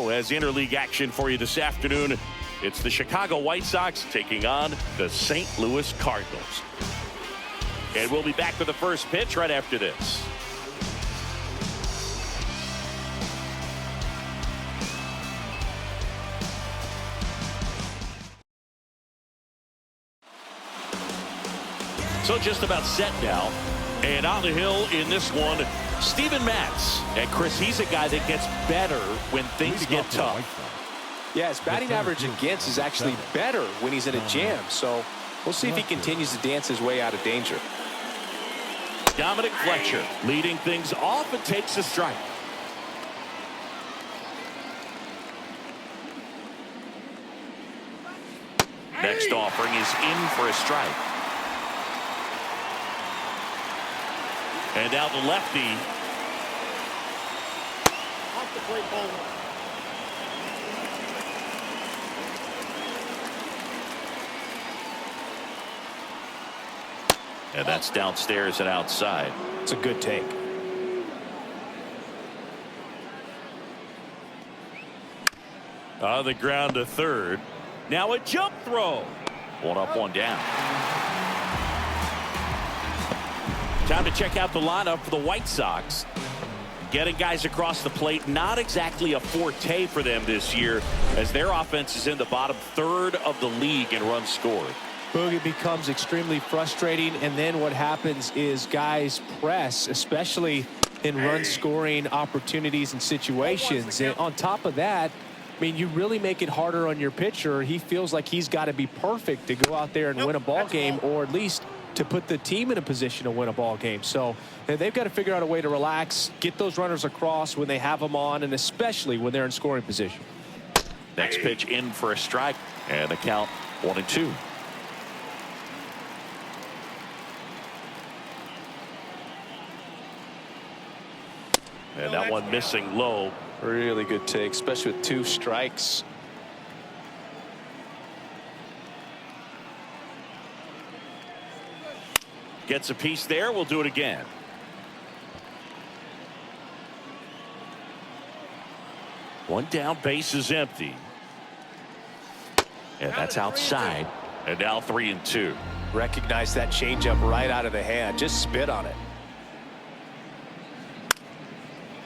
Show has interleague action for you this afternoon. It's the Chicago White Sox taking on the St. Louis Cardinals. And we'll be back with the first pitch right after this. So just about set now. And on the hill in this one, Steven Matz. And Chris, he's a guy that gets better when things get tough. Yeah, his batting average against is actually better when he's in a jam. So we'll see if he continues to dance his way out of danger. Dominic Fletcher leading things off and takes a strike. Next offering is in for a strike. And now the lefty. Off the plate ball. And that's downstairs and outside. It's a good take. On the ground to third. Now a jump throw. One up, one down. Time to check out the lineup for the White Sox. Getting guys across the plate, not exactly a forte for them this year, as their offense is in the bottom third of the league in runs scored. Boog, it becomes extremely frustrating, and then what happens is guys press, especially in run scoring opportunities and situations. And on top of that, I mean, you really make it harder on your pitcher. He feels like he's got to be perfect to go out there and win a ball game, or at least to put the team in a position to win a ball game. So they've got to figure out a way to relax, get those runners across when they have them on, and especially when they're in scoring position. Next pitch in for a strike, and the count 1-2. And that one missing low. Really good take, especially with 2 strikes. Gets a piece there. We'll do it again. One down, base is empty. And that's outside. And now 3-2. Recognize that changeup right out of the hand. Just spit on it.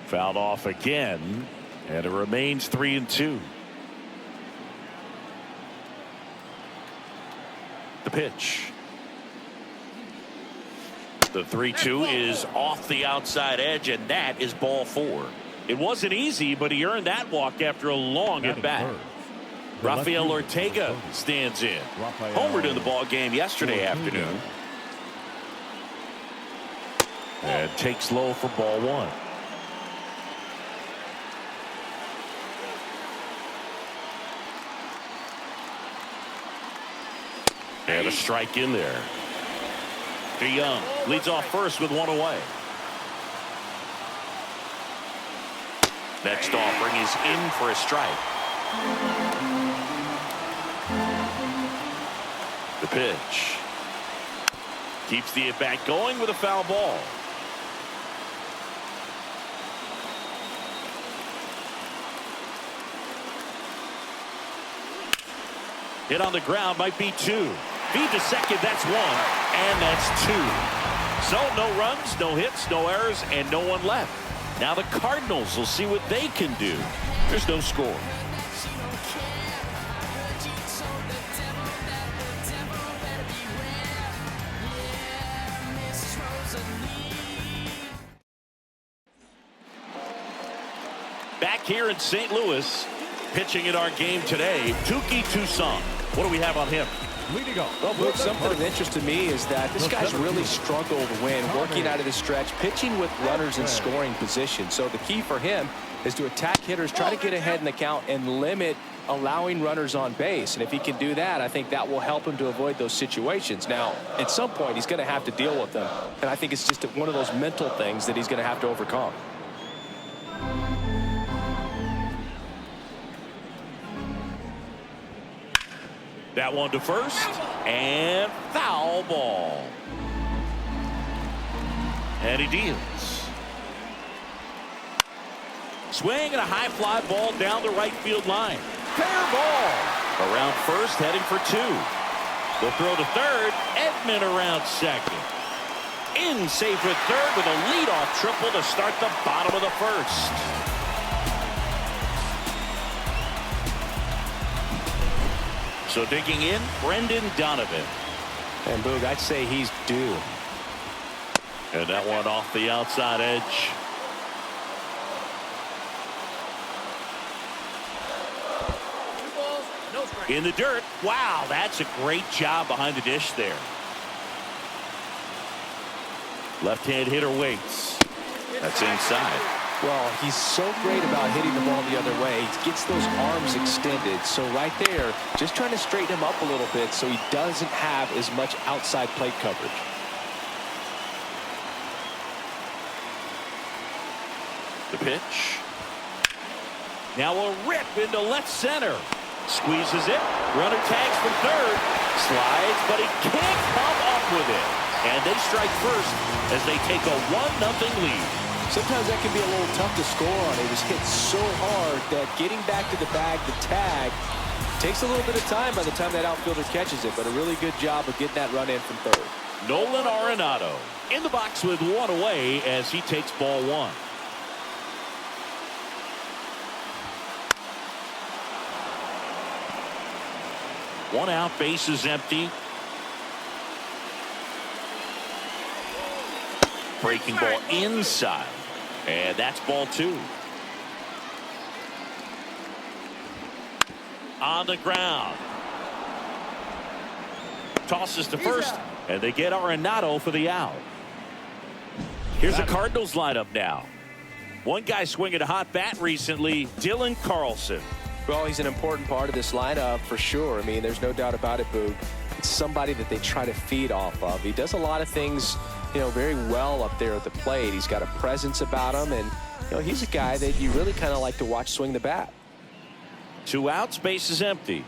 Fouled off again, and it remains 3-2. The pitch. The 3-2 is off the outside edge, and that is ball 4. It wasn't easy, but he earned that walk after a long at bat. Rafael Ortega stands in. Homered in the ball game yesterday afternoon. And takes low for ball 1. And a strike in there. DeYoung leads off first with 1 away. Next offering is in for a strike. The pitch. Keeps the at-bat going with a foul ball. Hit on the ground, might be 2. Feed to second, that's 1, and that's 2. So no runs, no hits, no errors, and no one left. Now the Cardinals will see what they can do. There's no score. Back here in St. Louis, pitching in our game today, Touki Toussaint. What do we have on him? Well, something of interest to me is that this guy's really struggled when working out of the stretch, pitching with runners in scoring position. So the key for him is to attack hitters, try to get ahead in the count, and limit allowing runners on base. And if he can do that, I think that will help him to avoid those situations. Now, at some point, he's going to have to deal with them. And I think it's just one of those mental things that he's going to have to overcome. That one to first, and foul ball. And he deals. Swing and a high fly ball down the right field line. Fair ball. Around first, heading for 2. They'll throw to third. Edman around second. In safe with third with a leadoff triple to start the bottom of the first. So digging in, Brendan Donovan. And Boog, I'd say he's due. And that one off the outside edge. In the dirt. Wow, that's a great job behind the dish there. Left-hand hitter waits. That's inside. Well, he's so great about hitting the ball the other way. He gets those arms extended. So right there, just trying to straighten him up a little bit so he doesn't have as much outside plate coverage. The pitch. Now a rip into left center. Squeezes it. Runner tags from third. Slides, but he can't come up with it. And they strike first as they take a 1-0 lead. Sometimes that can be a little tough to score on. He was hit so hard that getting back to the bag, the tag, takes a little bit of time by the time that outfielder catches it. But a really good job of getting that run in from third. Nolan Arenado in the box with 1 away as he takes ball 1. One out, base is empty. Breaking ball inside. And that's ball 2. On the ground. Tosses to first. And they get Arenado for the out. Here's the Cardinals lineup now. One guy swinging a hot bat recently, Dylan Carlson. Well, he's an important part of this lineup for sure. I mean, there's no doubt about it, Boog. It's somebody that they try to feed off of. He does a lot of things, you know, very well up there at the plate. He's got a presence about him, and, you know, he's a guy that you really kind of like to watch swing the bat. 2 outs, base is empty.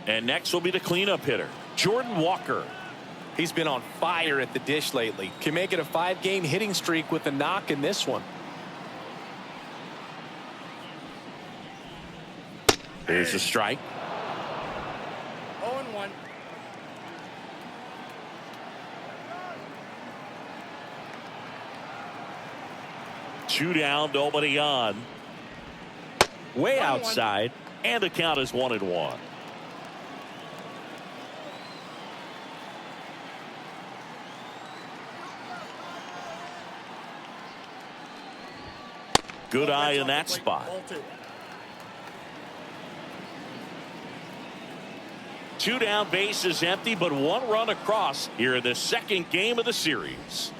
And next will be the cleanup hitter, Jordan Walker. He's been on fire at the dish lately. Can make it a 5-game hitting streak with a knock in this one. Here's a strike. 0-1. Two down, nobody on. Way outside, and the count is 1-1. Good eye in that spot. 2 down, base is empty, but 1 run across here in the second game of the series.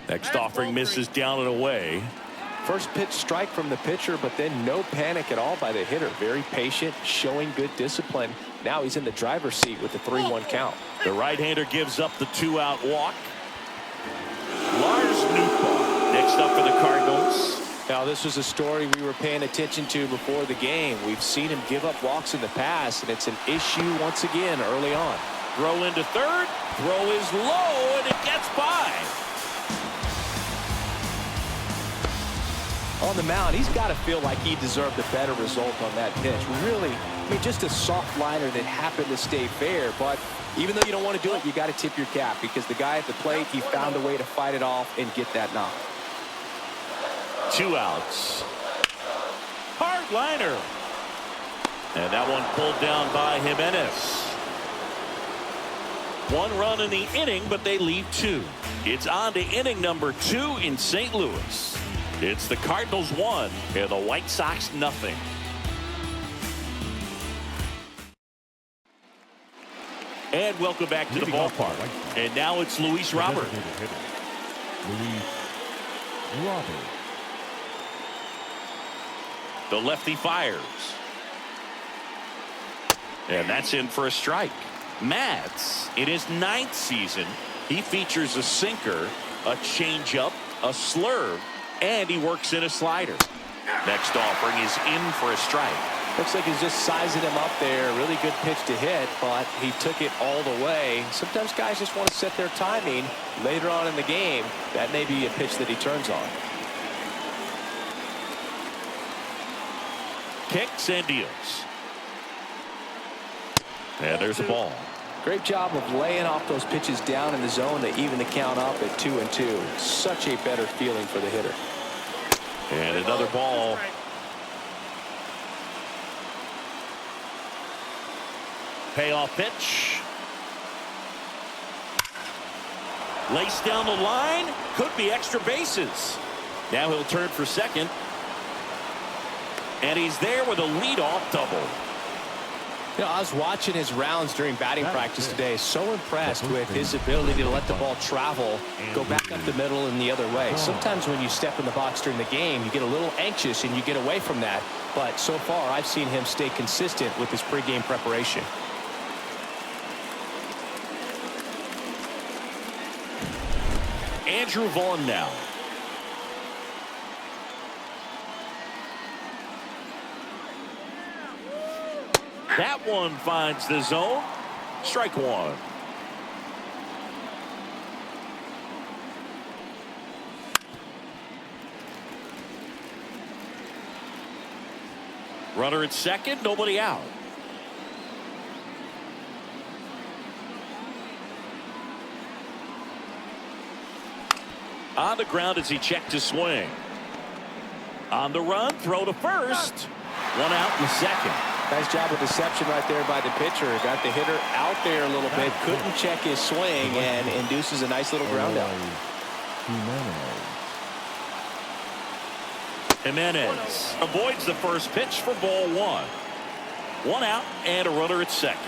Next offering misses down and away. First pitch strike from the pitcher, but then no panic at all by the hitter. Very patient, showing good discipline. Now he's in the driver's seat with the 3-1 count. The right-hander gives up the 2-out walk. Lars Nootbaar next up for the Cardinals. Now, this was a story we were paying attention to before the game. We've seen him give up walks in the past, and it's an issue once again early on. Throw into third. Throw is low, and it gets by. On the mound, he's got to feel like he deserved a better result on that pitch. Really, I mean, just a soft liner that happened to stay fair. But even though you don't want to do it, you got to tip your cap because the guy at the plate, he found a way to fight it off and get that knock. 2 outs. Hard liner. And that one pulled down by Jimenez. 1 run in the inning, but they leave 2. It's on to inning number 2 in St. Louis. It's the Cardinals 1 and the White Sox nothing. And welcome back to the ballpark. And now it's Luis Robert. Luis Robert. The lefty fires. And that's in for a strike. Matz, in his 9th season, he features a sinker, a changeup, a slurve, and he works in a slider. Next offering is in for a strike. Looks like he's just sizing him up there. Really good pitch to hit, but he took it all the way. Sometimes guys just want to set their timing later on in the game. That may be a pitch that he turns on. Kicks and deals. And there's a ball. Great job of laying off those pitches down in the zone to even the count up at 2-2. Such a better feeling for the hitter. And another ball. Payoff pitch. Laced down the line. Could be extra bases. Now he'll turn for second. And he's there with a leadoff double. You know, I was watching his rounds during batting practice today. So impressed with his ability to let the ball travel, go back up the middle and the other way. Sometimes when you step in the box during the game, you get a little anxious and you get away from that. But so far, I've seen him stay consistent with his pregame preparation. Andrew Vaughn now. That one finds the zone. Strike one. Runner at second, nobody out. On the ground as he checked his swing. On the run, throw to first. One out in the second. Nice job of deception right there by the pitcher. Got the hitter out there a little bit. Couldn't check his swing and induces a nice little ground out. Jimenez avoids the first pitch for ball one. One out and a runner at second.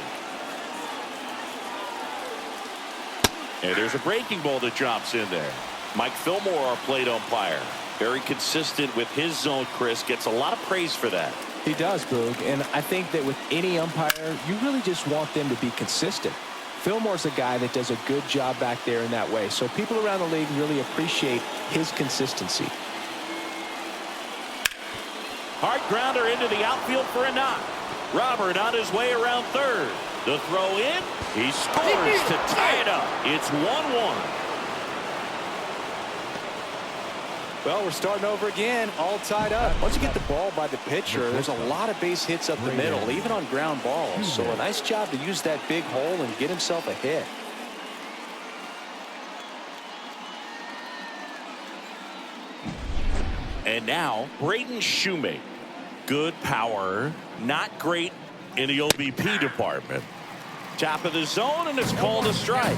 And there's a breaking ball that drops in there. Mike Fillmore, our plate umpire. Very consistent with his zone, Chris. Gets a lot of praise for that. He does, Boog, and I think that with any umpire, you really just want them to be consistent. Fillmore's a guy that does a good job back there in that way, so people around the league really appreciate his consistency. Hard grounder into the outfield for a knock. Robert on his way around third. The throw in. He scores to tie it up. It's 1-1. Well, we're starting over again, all tied up. Once you get the ball by the pitcher, there's a lot of base hits up the middle, even on ground balls. So a nice job to use that big hole and get himself a hit. And now, Braden Shoemake. Good power, not great in the OBP department. Top of the zone, and it's called a strike.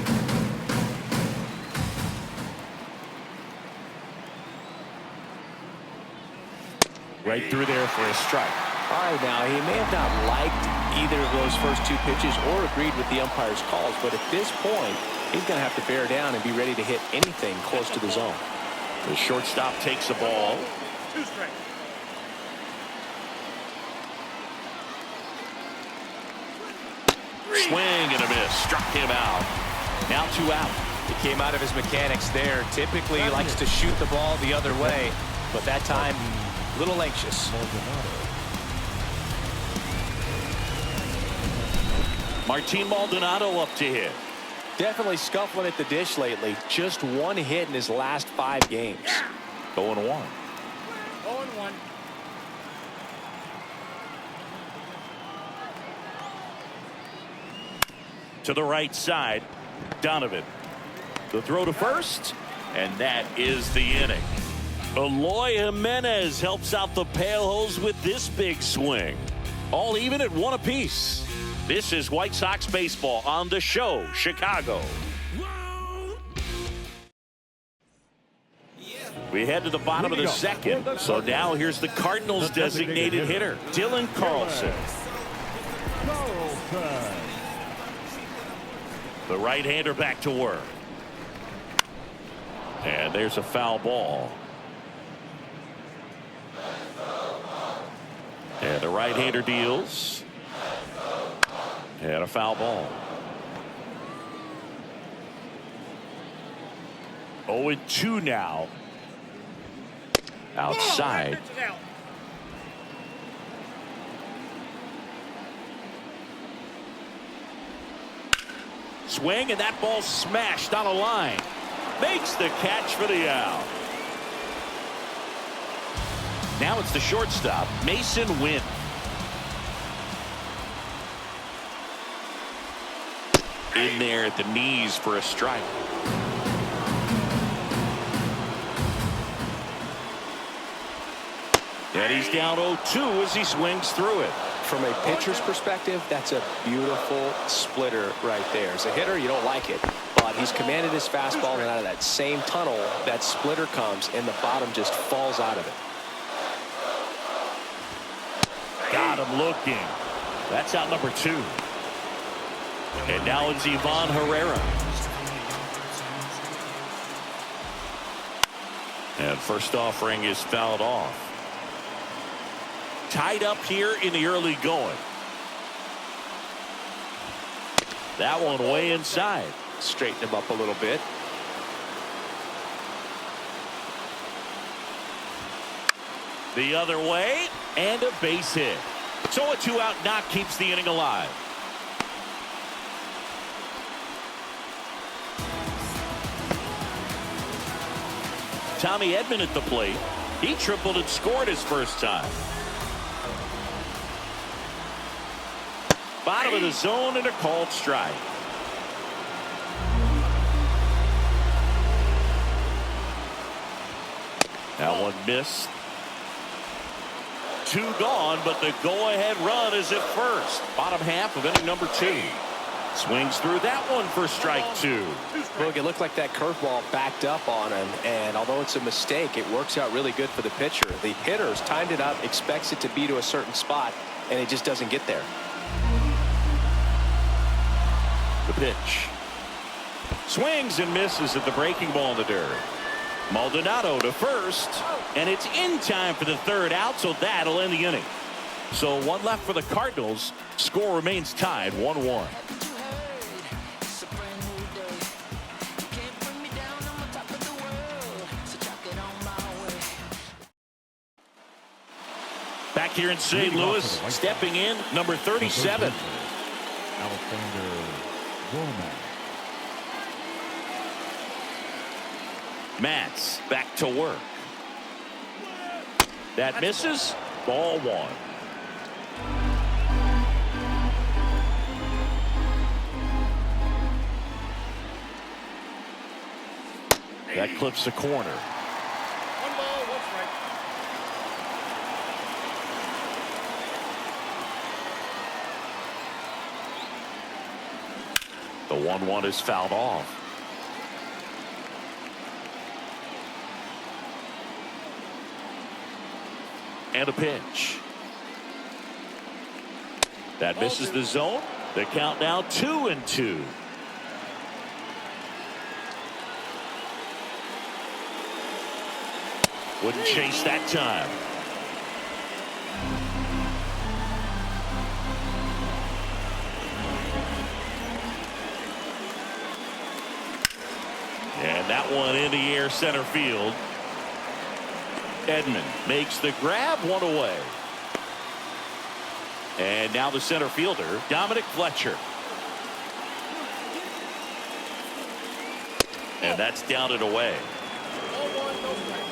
Right through there for a strike. All right, now, he may have not liked either of those first two pitches or agreed with the umpire's calls, but at this point, he's going to have to bear down and be ready to hit anything close to the zone. The shortstop takes the ball. Two strikes. Swing and a miss. Struck him out. Now 2 out. He came out of his mechanics there. Typically, he likes to shoot the ball the other way, but that time, a little anxious. Martin Maldonado up to hit. Definitely scuffling at the dish lately. Just one hit in his last 5 games. 0-1. 0-1. To the right side, Donovan. The throw to first, and that is the inning. Eloy Jimenez helps out the Pale-Hose with this big swing. All even at 1 apiece. This is White Sox baseball on the show, Chicago. We head to the bottom of the second. So now here's the Cardinals designated hitter, Dylan Carlson. The right-hander back to work. And there's a foul ball. And the right-hander deals. And a foul ball. 0-2 now. Outside. Swing, and that ball smashed on a line. Makes the catch for the out. Now it's the shortstop, Mason Wynn. In there at the knees for a strike. And he's down 0-2 as he swings through it. From a pitcher's perspective, that's a beautiful splitter right there. As a hitter, you don't like it, but he's commanded his fastball, and out of that same tunnel, that splitter comes, and the bottom just falls out of it. Got him looking. That's out number 2. And now it's Ivan Herrera. And first offering is fouled off. Tied up here in the early going. That one way inside. Straighten him up a little bit. The other way, and a base hit. So a 2-out knock keeps the inning alive. Tommy Edman at the plate. He tripled and scored his first time. Bottom of the zone and a called strike. That one missed. 2 gone, but the go-ahead run is at first. Bottom half of inning number 2. Swings through that one for strike 2. Look, it looked like that curveball backed up on him, and although it's a mistake, it works out really good for the pitcher. The hitter's timed it up, expects it to be to a certain spot, and it just doesn't get there. The pitch. Swings and misses at the breaking ball in the dirt. Maldonado to first, and it's in time for the 3rd out, so that'll end the inning. So 1 left for the Cardinals. Score remains tied 1-1. Back here in St. Louis, stepping in, number 37. Alexander Roman. Matz back to work. That misses. Ball 1. That clips the corner. 1 ball, 1 strike. The 1-1 is fouled off. And a pitch. That misses the zone. The count now 2-2. Wouldn't chase that time. And that one in the air center field. Edman makes the grab, 1 away. And now the center fielder, Dominic Fletcher. And that's down and away. Ball 1, no strike.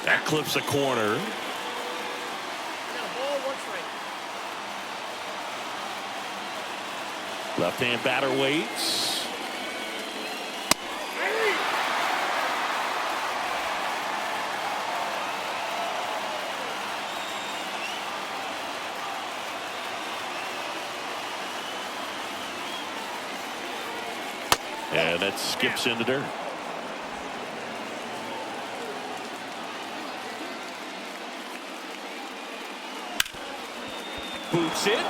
That clips a corner. Now ball 1 strike. Left-hand batter waits. And that skips in the dirt. Boots it.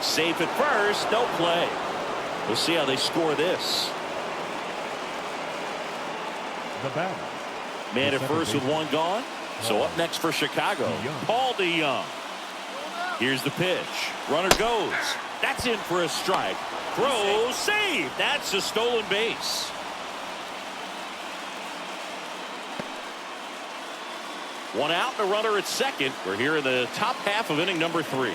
Safe at first. No play. We'll see how they score this. The batter. Man at first with 1 gone. So up next for Chicago, Paul DeYoung. Here's the pitch. Runner goes. That's in for a strike. Throw, save. That's a stolen base. One out and a runner at second. We're here in the top half of inning number 3.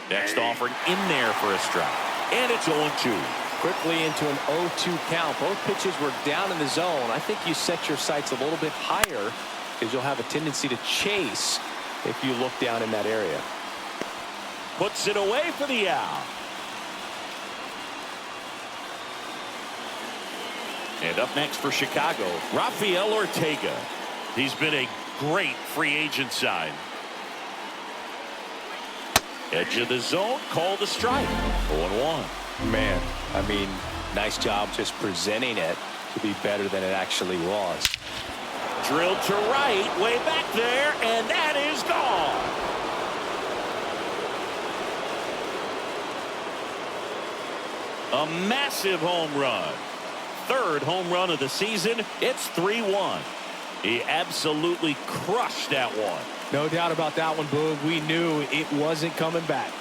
Next offering in there for a strike. And it's 0-2. quickly into an 0-2 count. Both pitches were down in the zone. I think you set your sights a little bit higher because you'll have a tendency to chase if you look down in that area. Puts it away for the out. And up next for Chicago, Rafael Ortega. He's been a great free agent sign. Edge of the zone, called a strike. 0-1. Man, I mean, nice job just presenting it to be better than it actually was. Drilled to right, way back there, and that is gone. A massive home run. Third home run of the season. It's 3-1. He absolutely crushed that one. No doubt about that one, Boog. We knew it wasn't coming back.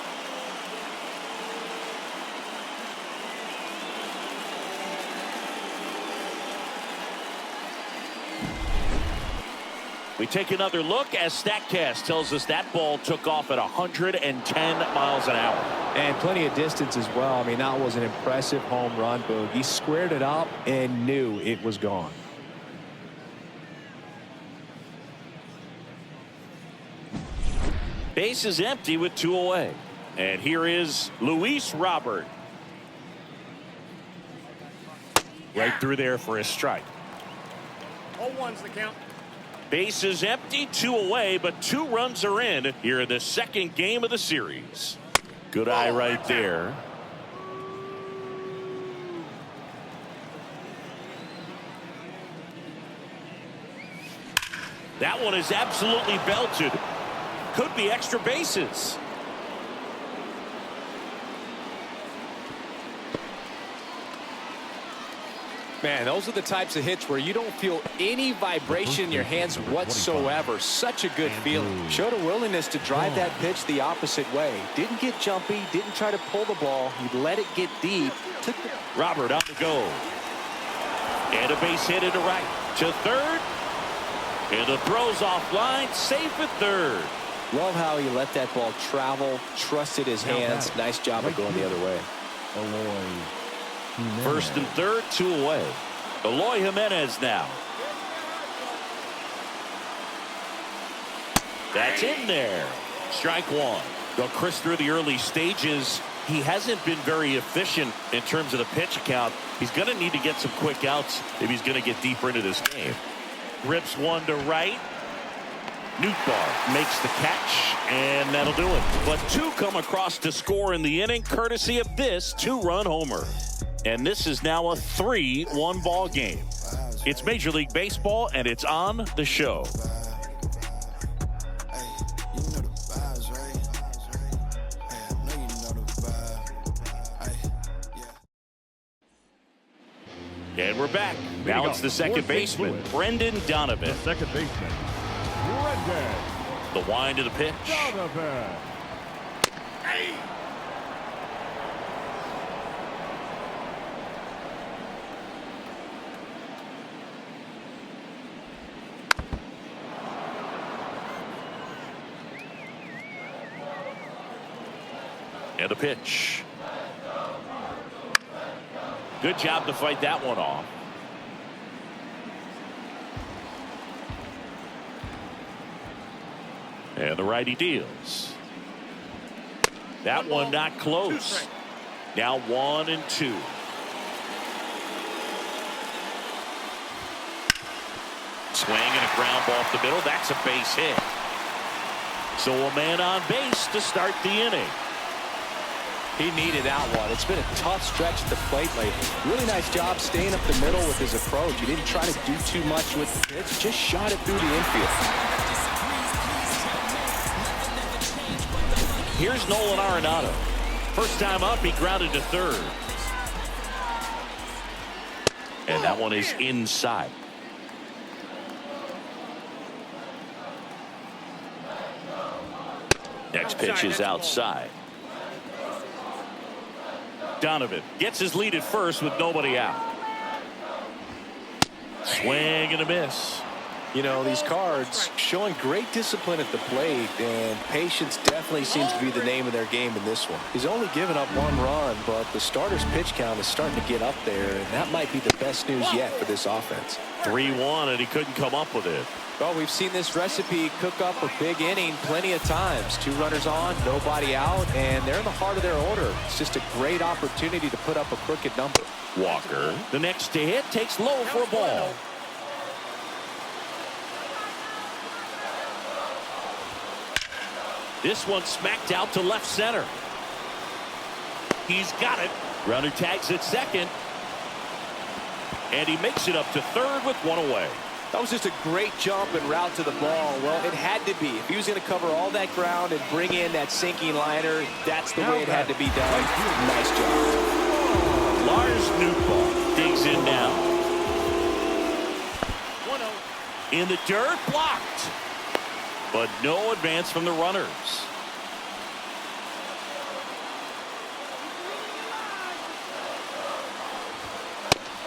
We take another look as StatCast tells us that ball took off at 110 miles an hour. And plenty of distance as well. I mean, that was an impressive home run, Boog. He squared it up and knew it was gone. Base is empty with 2 away. And here is Luis Robert. Right through there for a strike. 0-1's the count. Base is empty, 2 away, but 2 runs are in here in the second game of the series. Good eye right there. That one is absolutely belted. Could be extra bases. Man, those are the types of hits where you don't feel any vibration in your hands whatsoever. Such a good feeling. Showed a willingness to drive that pitch the opposite way. Didn't get jumpy, didn't try to pull the ball. He let it get deep. Robert on the go. And a base hit into right. To third. And the throw's offline. Safe at third. Love how he let that ball travel, trusted his hands. Nice job of going the other way. First and third, 2 away. Eloy Jimenez now. That's in there. Strike 1. Well, Chris, through the early stages, he hasn't been very efficient in terms of the pitch count. He's going to need to get some quick outs if he's going to get deeper into this game. Rips one to right. Nootbaar makes the catch, and that'll do it. But 2 come across to score in the inning, courtesy of this 2-run homer. And this is now a 3-1 ball game. It's Major League Baseball, and it's on the show. And we're back. Now it's the second baseman, Brendan Donovan. The second baseman, Brendan. The wind of the pitch. Donovan. Hey! And the pitch. Good job to fight that one off. And the righty deals. That one not close. Now 1 and 2. Swing and a ground ball off the middle. That's a base hit. So a man on base to start the inning. He needed that one. It's been a tough stretch at the plate lately. Really nice job staying up the middle with his approach. He didn't try to do too much with the pitch, just shot it through the infield. Here's Nolan Arenado. First time up, he grounded to third. And that one is inside. Next pitch is outside. Donovan gets his lead at first with nobody out. Swing and a miss. You know, these Cards showing great discipline at the plate, and patience definitely seems to be the name of their game in this one. He's only given up 1 run, but the starter's pitch count is starting to get up there, and that might be the best news yet for this offense. 3-1, and he couldn't come up with it. Well, we've seen this recipe cook up a big inning plenty of times. 2 runners on, nobody out, and they're in the heart of their order. It's just a great opportunity to put up a crooked number. Walker, the next to hit, takes low for a ball. This one smacked out to left center. He's got it. Runner tags at second. And he makes it up to third with 1 away. That was just a great jump and route to the ball. Well, it had to be. If he was going to cover all that ground and bring in that sinking liner, that's the way it had to be done. Nice job. Lars Nootbaar digs in now. 1-0. In the dirt, blocked. But no advance from the runners.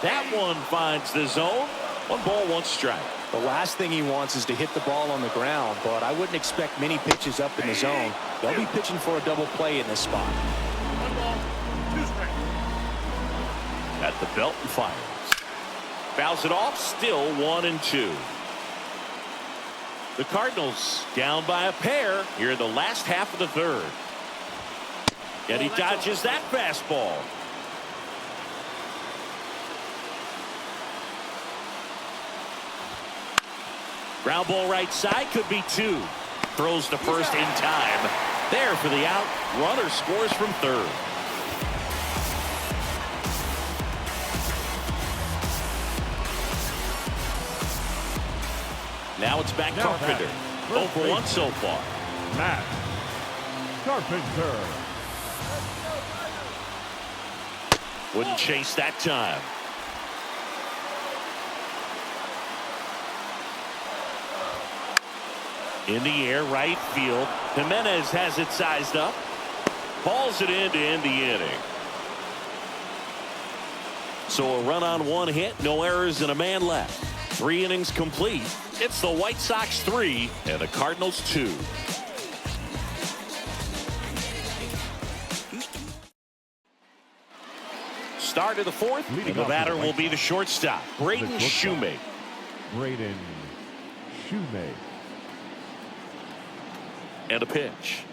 That one finds the zone. 1 ball, 1 strike. The last thing he wants is to hit the ball on the ground, but I wouldn't expect many pitches up in the zone. They'll be pitching for a double play in this spot. 1 ball, 2 strikes. At the belt and fires. Fouls it off, still 1-2. The Cardinals down by a pair here in the last half of the third. And he dodges that fastball. Ground ball right side, could be 2. Throws to first in time. There for the out. Runner scores from third. Now it's back Carpenter. 0 for 1 so far. Matt Carpenter. Wouldn't chase that time. In the air, right field. Jimenez has it sized up. Hauls it in to end the inning. So a run on 1 hit, no errors, and a man left. 3 innings complete. It's the White Sox 3 and the Cardinals 2. Start of the 4th, and the batter will be the shortstop, Braden Shoemake. Braden Shoemake. And a pitch.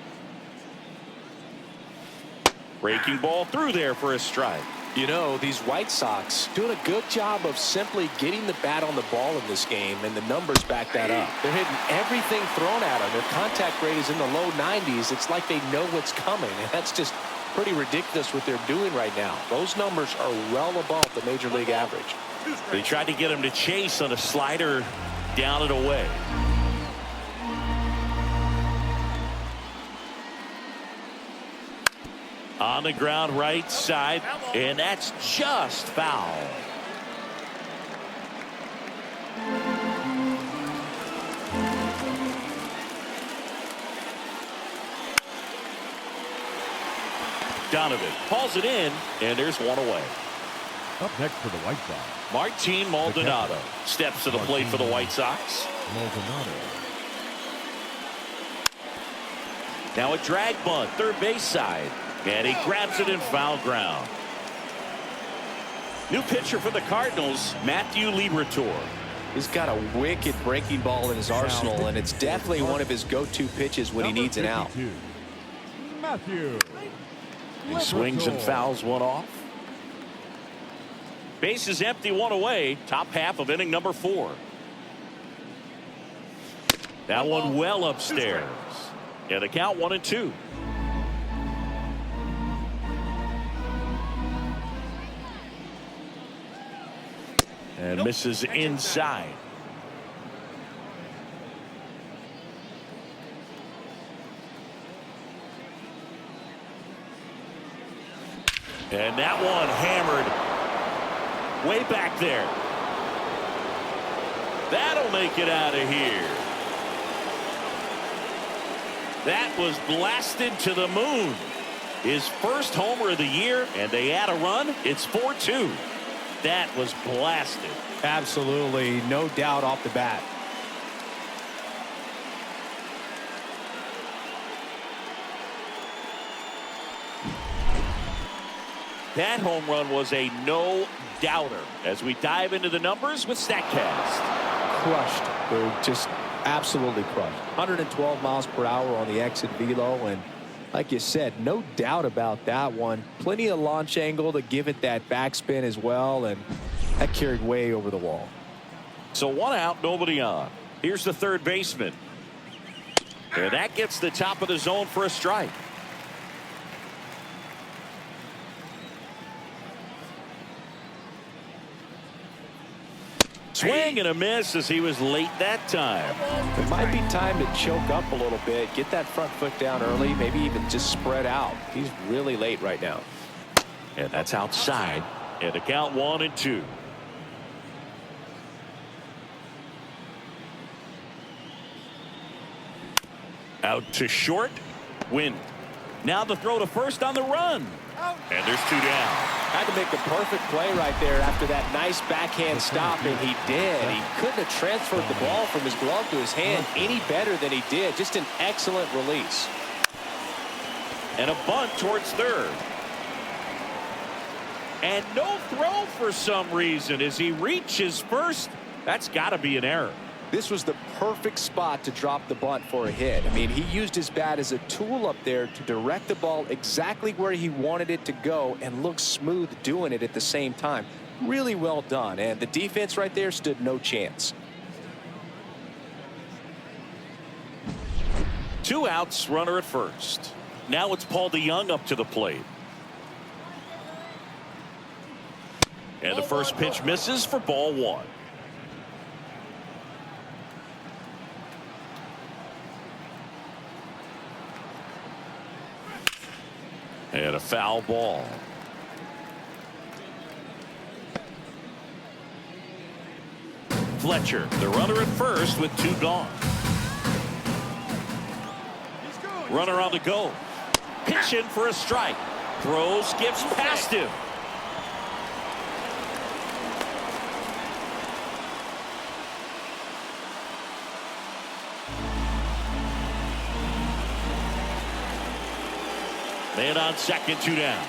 Breaking ball through there for a strike. You know, these White Sox doing a good job of simply getting the bat on the ball in this game, and the numbers back that up. They're hitting everything thrown at them. Their contact rate is in the low 90s. It's like they know what's coming, and that's just pretty ridiculous what they're doing right now. Those numbers are well above the major league average. They tried to get him to chase on a slider down and away. On the ground right side, and that's just foul. Donovan hauls it in, and there's 1 away. Up next for the White Sox, Martin Maldonado steps to the plate for the White Sox. Maldonado. Now a drag bunt, third base side. And he grabs it in foul ground. New pitcher for the Cardinals, Matthew Liberatore. He's got a wicked breaking ball in his arsenal, and it's definitely one of his go-to pitches when he needs an out. Matthew. He swings and fouls 1 off. Base is empty, 1 away. Top half of inning number 4. That one well upstairs. And the count 1-2. And misses inside. And that one hammered way back there. That'll make it out of here. That was blasted to the moon. His first homer of the year, and they add a run. It's 4-2. That was blasted. Absolutely, no doubt off the bat. That home run was a no-doubter. As we dive into the numbers with StatCast. Crushed. They're just absolutely crushed. 112 miles per hour on the exit velo, and like you said, no doubt about that one. Plenty of launch angle to give it that backspin as well, and that carried way over the wall. So 1 out, nobody on. Here's the third baseman. And that gets the top of the zone for a strike. Swing and a miss as he was late that time. It might be time to choke up a little bit, get that front foot down early, maybe even just spread out. He's really late right now. And that's outside. And the count 1-2. Out to short. Wind. Now the throw to first on the run. And there's 2 down. Had to make a perfect play right there after that nice backhand stop, and he did. He couldn't have transferred the ball from his glove to his hand any better than he did. Just an excellent release. And a bunt towards third. And no throw for some reason as he reaches first. That's got to be an error. This was the perfect spot to drop the bunt for a hit. I mean, he used his bat as a tool up there to direct the ball exactly where he wanted it to go and look smooth doing it at the same time. Really well done. And the defense right there stood no chance. 2 outs, runner at first. Now it's Paul DeYoung up to the plate. And the first pitch misses for ball 1. And a foul ball. Fletcher, the runner at first with 2 gone. Runner on the go. Pitch in for a strike. Throw skips past him. Man on second, 2 down.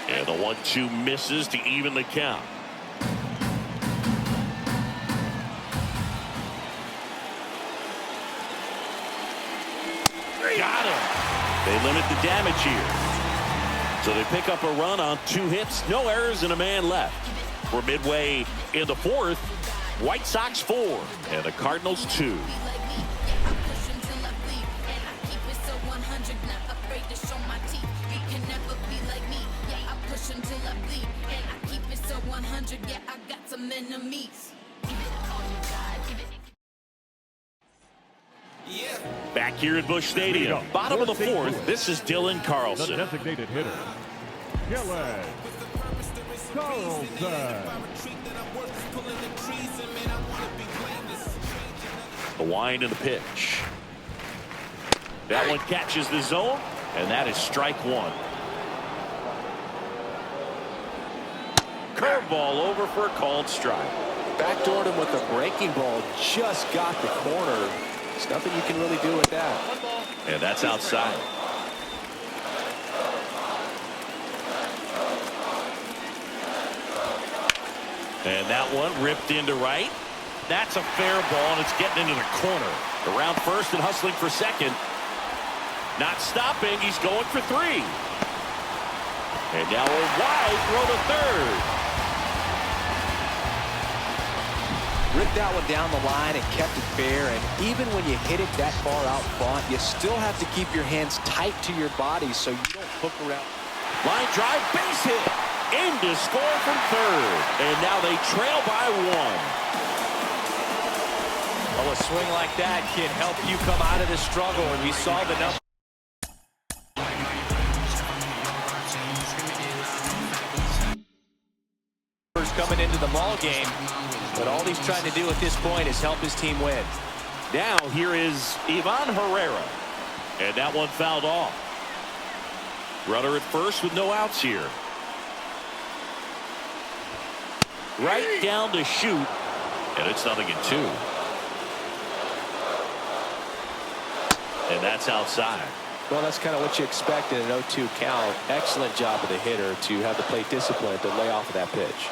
And the 1-2 misses to even the count. Got him. They limit the damage here. So they pick up a run on 2 hits, no errors, and a man left. We're midway in the 4th. White Sox 4 and the Cardinals 2. Back here at Busch Stadium, bottom of the 4th, this is Dylan Carlson. The designated hitter, Dylan Carlson. The wind and the pitch. That one catches the zone, and that is strike 1. Curveball over for a called strike. Backdoored him with a breaking ball, just got the corner. There's nothing you can really do with that. And that's outside. And that one ripped into right. That's a fair ball, and it's getting into the corner. Around first and hustling for second. Not stopping. He's going for 3. And now a wide throw to third. Ripped that one down the line and kept it fair, and even when you hit it that far out front, you still have to keep your hands tight to your body so you don't hook around. Line drive, base hit. In to score from third. And now they trail by 1. Well, a swing like that can help you come out of the struggle, and we saw the number. Coming into the ball game, but all he's trying to do at this point is help his team win. Now here is Ivan Herrera, and that one fouled off. Runner at first with no outs here. Right down to shoot, and it's 0-2. And that's outside. Well, that's kind of what you expect in an 0-2 count. Excellent job of the hitter to have the plate discipline to lay off of that pitch.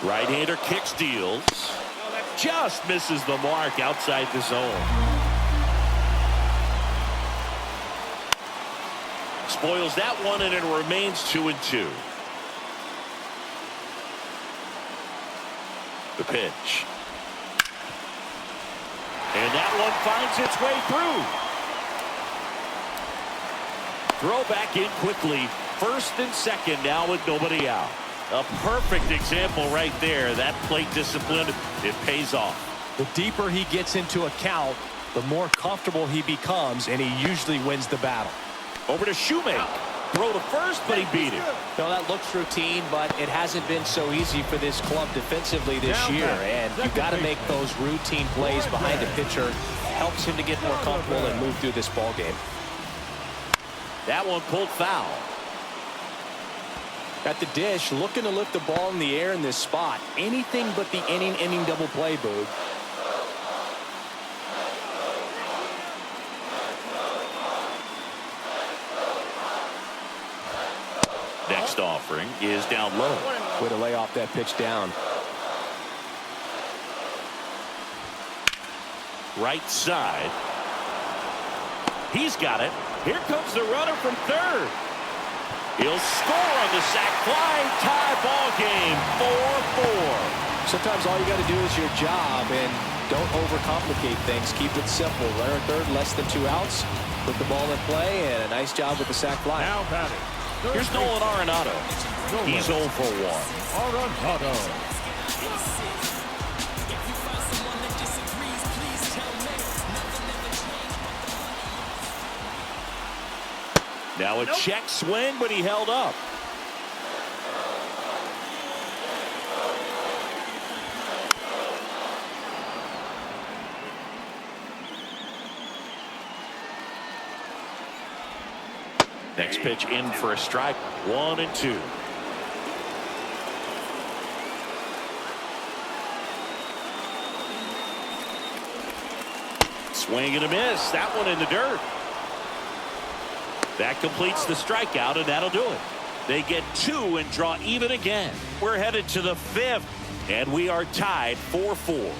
Right-hander kicks, deals. Just misses the mark outside the zone. Spoils that one, and it remains 2-2. The pitch. And that one finds its way through. Throw back in quickly. First and second now with nobody out. A perfect example right there. That plate discipline, it pays off. The deeper he gets into a count, the more comfortable he becomes, and he usually wins the battle. Over to Shoemaker. Throw to first, but he beat it. No, that looks routine, but it hasn't been so easy for this club defensively this year. And you got to make those routine plays behind a pitcher. Helps him to get more comfortable and move through this ball game. That one pulled foul. At the dish, looking to lift the ball in the air in this spot. Anything but the inning double play, Boog. Next offering is down low. Way to lay off that pitch down. Right side. He's got it. Here comes the runner from third. He'll score on the sac fly. Tie ball game, 4-4. Sometimes all you got to do is your job, and don't overcomplicate things. Keep it simple. Runner third, less than 2 outs. Put the ball in play, and a nice job with the sac fly. Now batting. Here's Nolan Arenado. He's 0 for 1. Arenado. Now a check swing, but he held up. Next pitch in for a strike. 1-2. Swing and a miss. That one in the dirt. That completes the strikeout, and that'll do it. They get 2 and draw even again. We're headed to the 5th, and we are tied 4-4.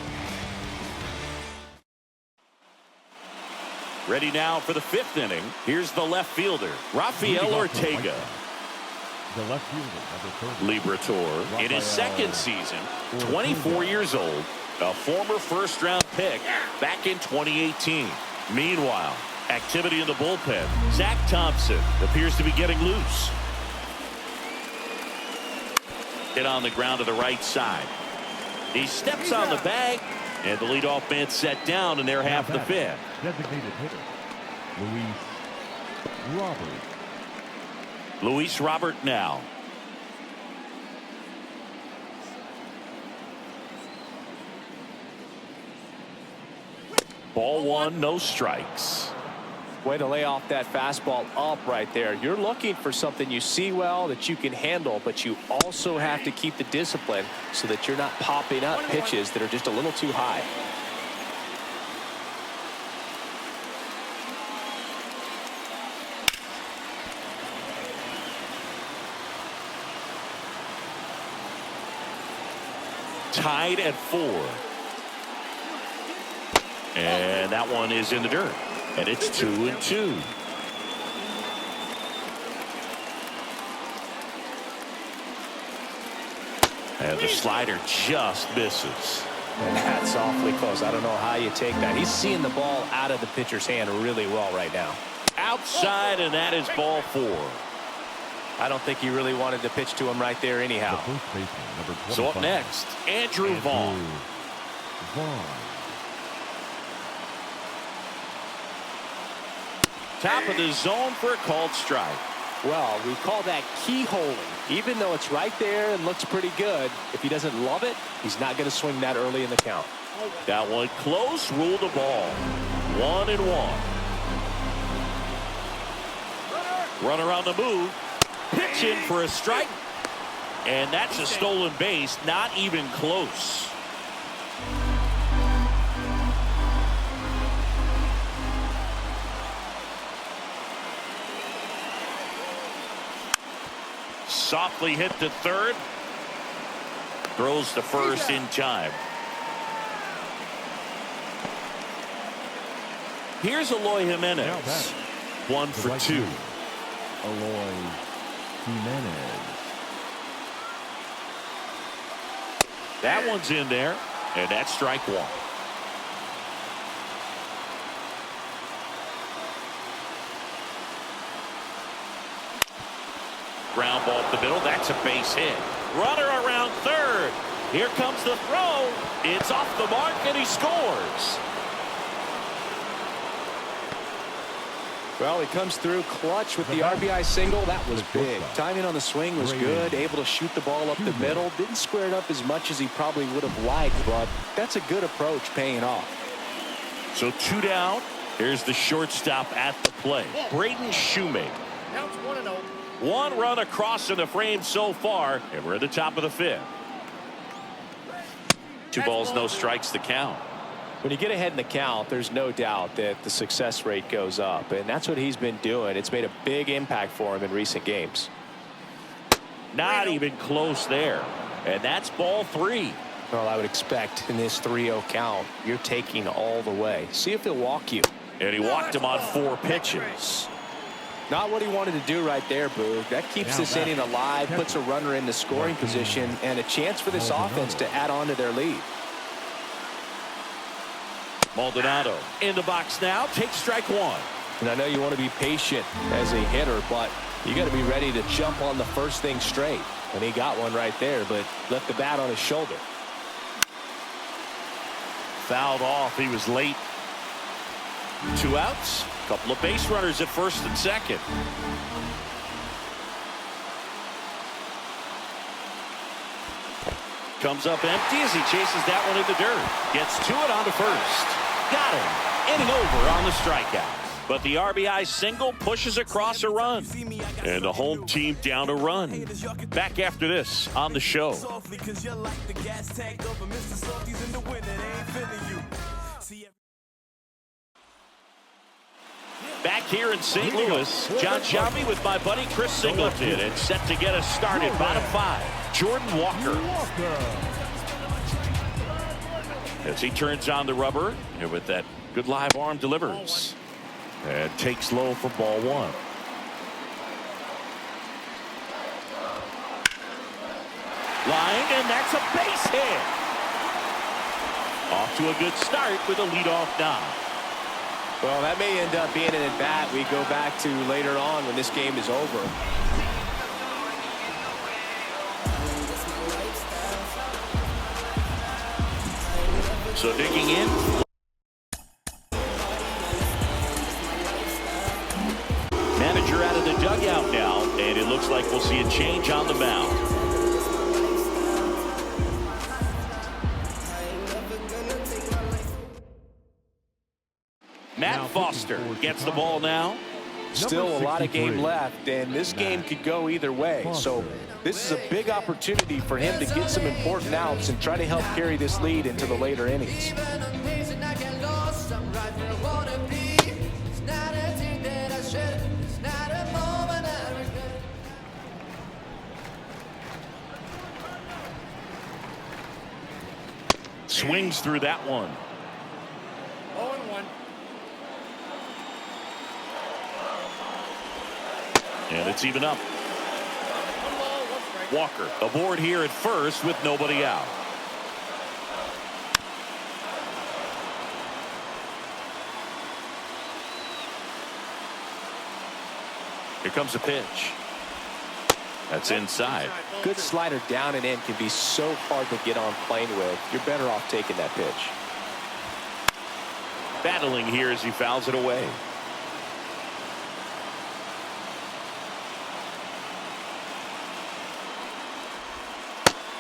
Ready now for the 5th inning. Here's the left fielder, Rafael Ortega. The left fielder, number 30. Liberator in his second season, 24 years old, a former first-round pick back in 2018. Meanwhile, activity in the bullpen. Zach Thompson appears to be getting loose. Hit on the ground to the right side. He steps on the bag, and the leadoff man set down in their half of the 5th. Designated hitter, Luis Robert. Luis Robert now. Ball 1, no strikes. Way to lay off that fastball up right there. You're looking for something you see well that you can handle, but you also have to keep the discipline so that you're not popping up pitches that are just a little too high. Tied at 4. And that one is in the dirt. And it's 2-2. And the slider just misses. And that's awfully close. I don't know how you take that. He's seeing the ball out of the pitcher's hand really well right now. Outside, and that is ball 4. I don't think he really wanted to pitch to him right there anyhow. The first baseman, number 25. So up next, Andrew Vaughn. Top of the zone for a called strike. Well, we call that keyholing. Even though it's right there and looks pretty good, if he doesn't love it, he's not going to swing that early in the count. That one close, ruled the ball. 1-1. Runner on the move. Pitch in for a strike. And that's a stolen base, not even close. softly hit to third. Throws to first in time. Here's Eloy Jimenez. 1 for 2. Eloy Jimenez. That one's in there, and that's strike one. Ground ball up the middle. That's a base hit. Runner around third. Here comes the throw. It's off the mark, and he scores. Well, he comes through clutch with the RBI single. That was big. Timing on the swing was good. Able to shoot the ball up the middle. Didn't square it up as much as he probably would have liked, but that's a good approach paying off. So 2 down. Here's the shortstop at the plate. Braden Shoemaker. Counts 1-0. 1 run across in the frame so far, and we're at the top of the 5th. 2 balls, no strikes to count. When you get ahead in the count, there's no doubt that the success rate goes up, and that's what he's been doing. It's made a big impact for him in recent games. Not even close there, and that's ball 3. Well, I would expect in this 3-0 count, you're taking all the way. See if he'll walk you. And he walked him on 4 pitches. Not what he wanted to do right there, Boog. That keeps this inning alive, puts a runner in the scoring position, and a chance for this offense to add on to their lead. Maldonado in the box now. Takes strike 1. And I know you want to be patient as a hitter, but you got to be ready to jump on the first thing straight. And he got one right there, but left the bat on his shoulder. Fouled off. He was late. 2 outs. Couple of base runners at first and second. Comes up empty as he chases that one in the dirt. Gets to it on to first. Got him. Inning over on the strikeout. But the RBI single pushes across a run. And the home team down a run. Back after this on the show. Back here in St. Louis, John Shelby with my buddy Chris Singleton, and set to get us started. Bottom 5, Jordan Walker. As he turns on the rubber, and with that good live arm delivers. And takes low for ball 1. Line, and that's a base hit. Off to a good start with a leadoff knock. Well, that may end up being an at-bat we go back to later on when this game is over. So digging in. Manager out of the dugout now, and it looks like we'll see a change on the mound. Matt Foster gets the ball now. Still a lot of game left, and this game could go either way. So this is a big opportunity for him to get some important outs and try to help carry this lead into the later innings. Swings through that one. 0-1. And it's even up. Walker aboard here at first with nobody out. Here comes a pitch. That's inside. Good slider down and in can be so hard to get on plane with. You're better off taking that pitch. Battling here as he fouls it away.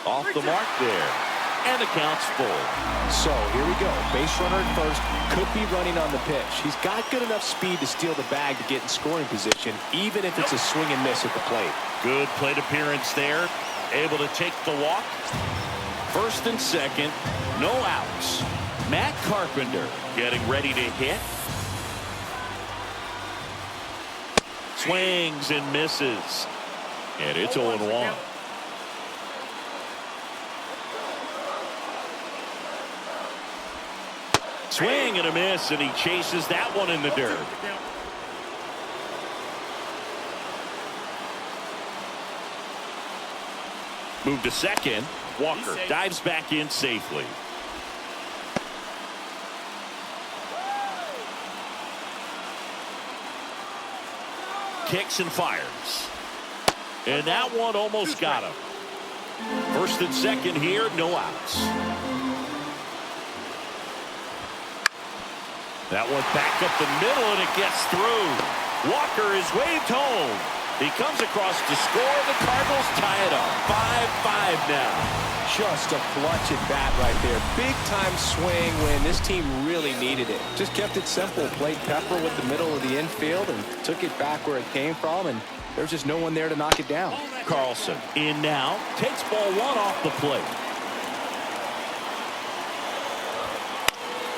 Off the mark there. And the count's full. So here we go. Base runner at first. Could be running on the pitch. He's got good enough speed to steal the bag to get in scoring position, even if it's a swing and miss at the plate. Good plate appearance there. Able to take the walk. First and second. No outs. Matt Carpenter getting ready to hit. Swings and misses. And it's 0-1. Swing and a miss, and he chases that one in the dirt. Move to second. Walker dives back in safely. Kicks and fires. And that one almost got him. First and second here, no outs. That one back up the middle, and it gets through. Walker is waved home. He comes across to score. The Cardinals tie it up. 5-5 now. Just a clutch at bat right there. Big time swing when this team really needed it. Just kept it simple. Played pepper with the middle of the infield and took it back where it came from, and there's just no one there to knock it down. Carlson in now. Takes ball one off the plate.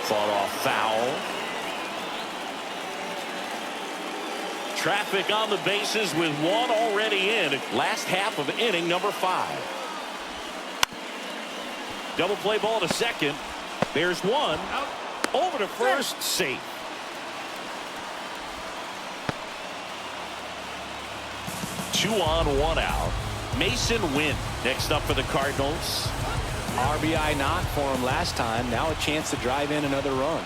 Fought off foul. Traffic on the bases with one already in. Last half of inning number 5. Double play ball to second. There's one. Over to first. Saint. Two on, one out. Mason Wynn next up for the Cardinals. RBI knock for him last time. Now a chance to drive in another run.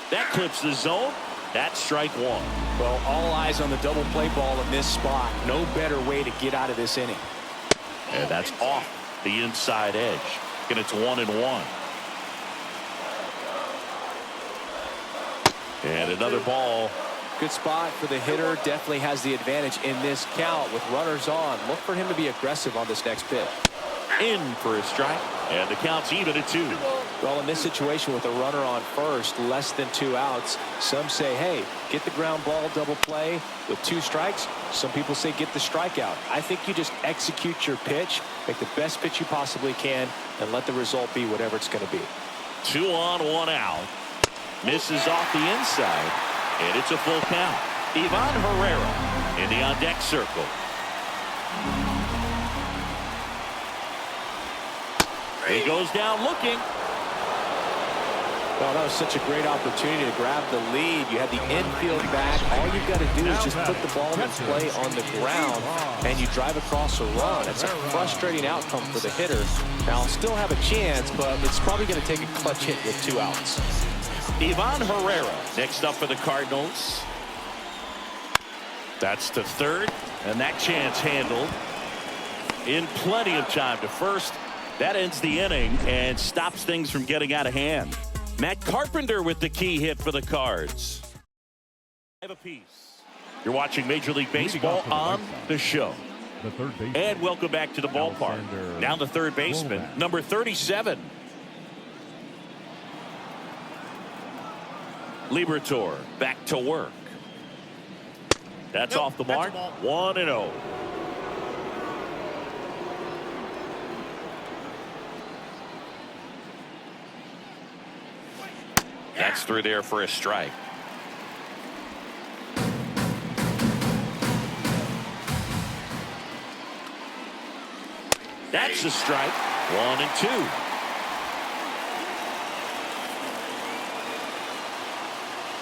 That clips the zone. That's strike one. Well, all eyes on the double play ball in this spot. No better way to get out of this inning. And that's off the inside edge. And it's 1-1. And another ball. Good spot for the hitter. Definitely has the advantage in this count with runners on. Look for him to be aggressive on this next pitch. In for a strike. And the count's even at 2. Well, in this situation with a runner on first, less than 2 outs, some say, hey, get the ground ball, double play with 2 strikes. Some people say get the strikeout. I think you just execute your pitch, make the best pitch you possibly can, and let the result be whatever it's going to be. 2 on, 1 out. Misses off the inside, and it's a full count. Ivan Herrera in the on-deck circle. He goes down looking. Well, that was such a great opportunity to grab the lead. You had the infield back. All you've got to do is just put the ball in play on the ground, and you drive across a run. It's a frustrating outcome for the hitter. Now, still have a chance, but it's probably going to take a clutch hit with 2 outs. Ivan Herrera next up for the Cardinals. That's to third, and that chance handled in plenty of time to first. That ends the inning and stops things from getting out of hand. Matt Carpenter with the key hit for the Cards. 5 apiece. You're watching Major League Baseball on the show. And welcome back to the ballpark. Now the third baseman, number 37. Liberatore back to work. That's off the mark. 1-0. That's through there for a strike. That's a strike. 1-2.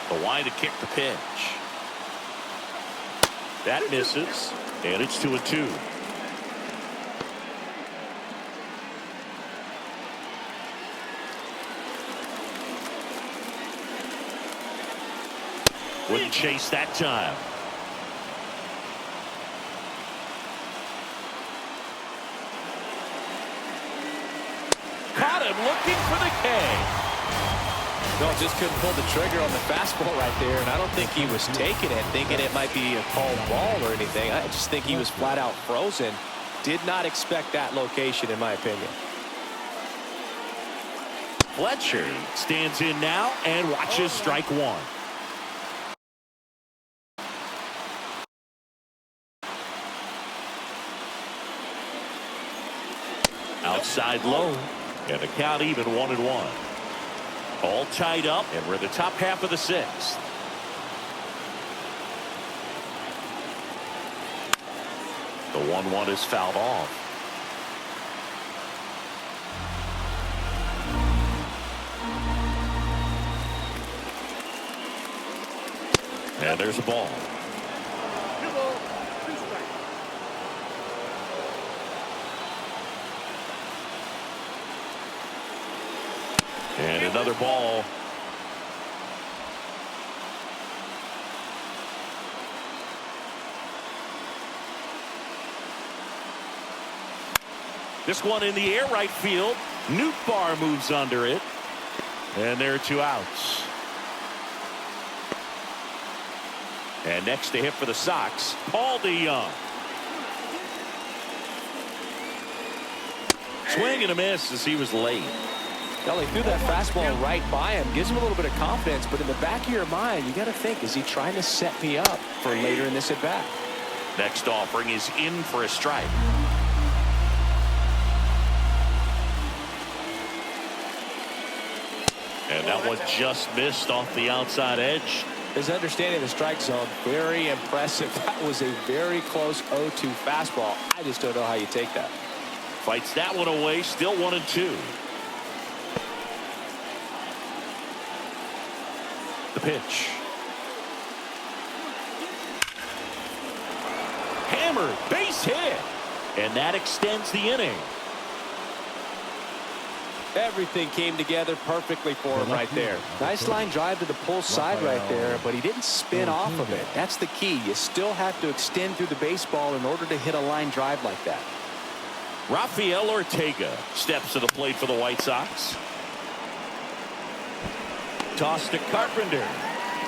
The line to kick the pitch. That misses, and it's 2-2. Wouldn't chase that time. Caught him looking for the K. No, just couldn't pull the trigger on the fastball right there, and I don't think he was taking it, thinking it might be a called ball or anything. I just think he was flat out frozen. Did not expect that location, in my opinion. Fletcher stands in now and watches strike one. Outside low, and the count even 1-1. All tied up, and we're in the top half of the 6th. The 1-1 is fouled off. And there's a ball. And another ball. This one in the air right field. Nootbaar moves under it. And there are 2 outs. And next to hit for the Sox, Paul DeYoung. Swing and a miss as he was late. Well, he threw that fastball right by him. Gives him a little bit of confidence, but in the back of your mind, you got to think, is he trying to set me up for later in this at-bat? Next offering is in for a strike. And that one just missed off the outside edge. His understanding of the strike zone, very impressive. That was a very close 0-2 fastball. I just don't know how you take that. Fights that one away, still 1-2. The pitch. Hammered, base hit. And that extends the inning. Everything came together perfectly for him right there. Nice line drive to the pull side right there, but he didn't spin off of it. That's the key. You still have to extend through the baseball in order to hit a line drive like that. Rafael Ortega steps to the plate for the White Sox. Toss to Carpenter.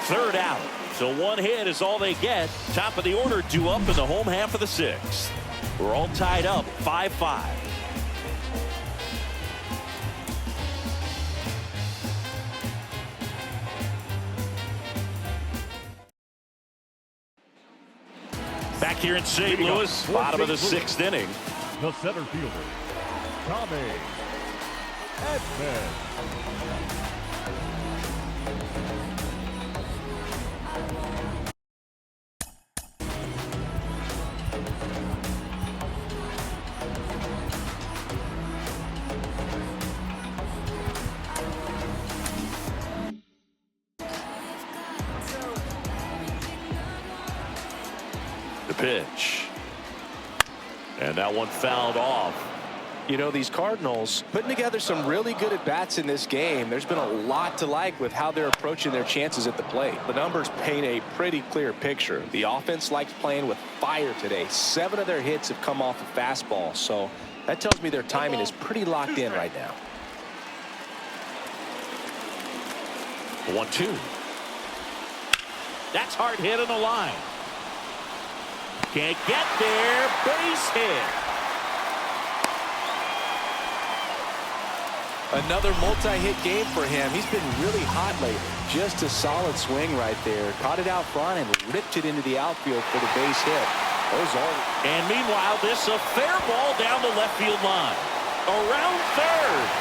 3rd out. So 1 hit is all they get. Top of the order due up in the home half of the 6th. We're all tied up 5-5. Back here in St. Louis, bottom of the 6th inning. The center fielder, Tommy Edman. The pitch. And that one fouled off. You know, these Cardinals putting together some really good at-bats in this game. There's been a lot to like with how they're approaching their chances at the plate. The numbers paint a pretty clear picture. The offense likes playing with fire today. 7 of their hits have come off a fastball, so that tells me their timing is pretty locked in right now. 1-2. That's hard hit on the line. Can't get there. Base hit. Another multi-hit game for him. He's been really hot lately. Just a solid swing right there. Caught it out front and ripped it into the outfield for the base hit. And meanwhile, this a fair ball down the left field line. Around 3rd.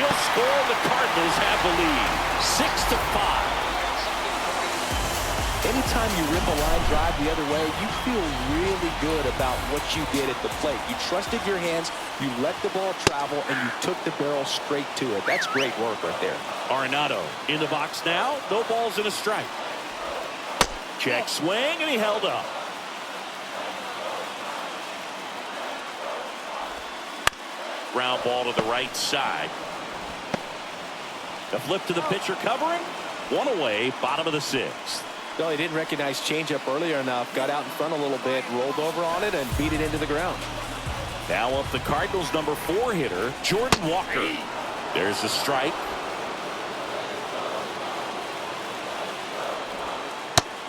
He'll score. The Cardinals have the lead. 6-5. Anytime you rip a line drive the other way, you feel really good about what you did at the plate. You trusted your hands, you let the ball travel, and you took the barrel straight to it. That's great work right there. Arenado in the box now. No balls and a strike. Check swing, and he held up. Ground ball to the right side. The flip to the pitcher covering. 1 away, bottom of the 6th. Well, he didn't recognize changeup earlier enough. Got out in front a little bit, rolled over on it, and beat it into the ground. Now up the Cardinals' number 4 hitter, Jordan Walker. There's a strike.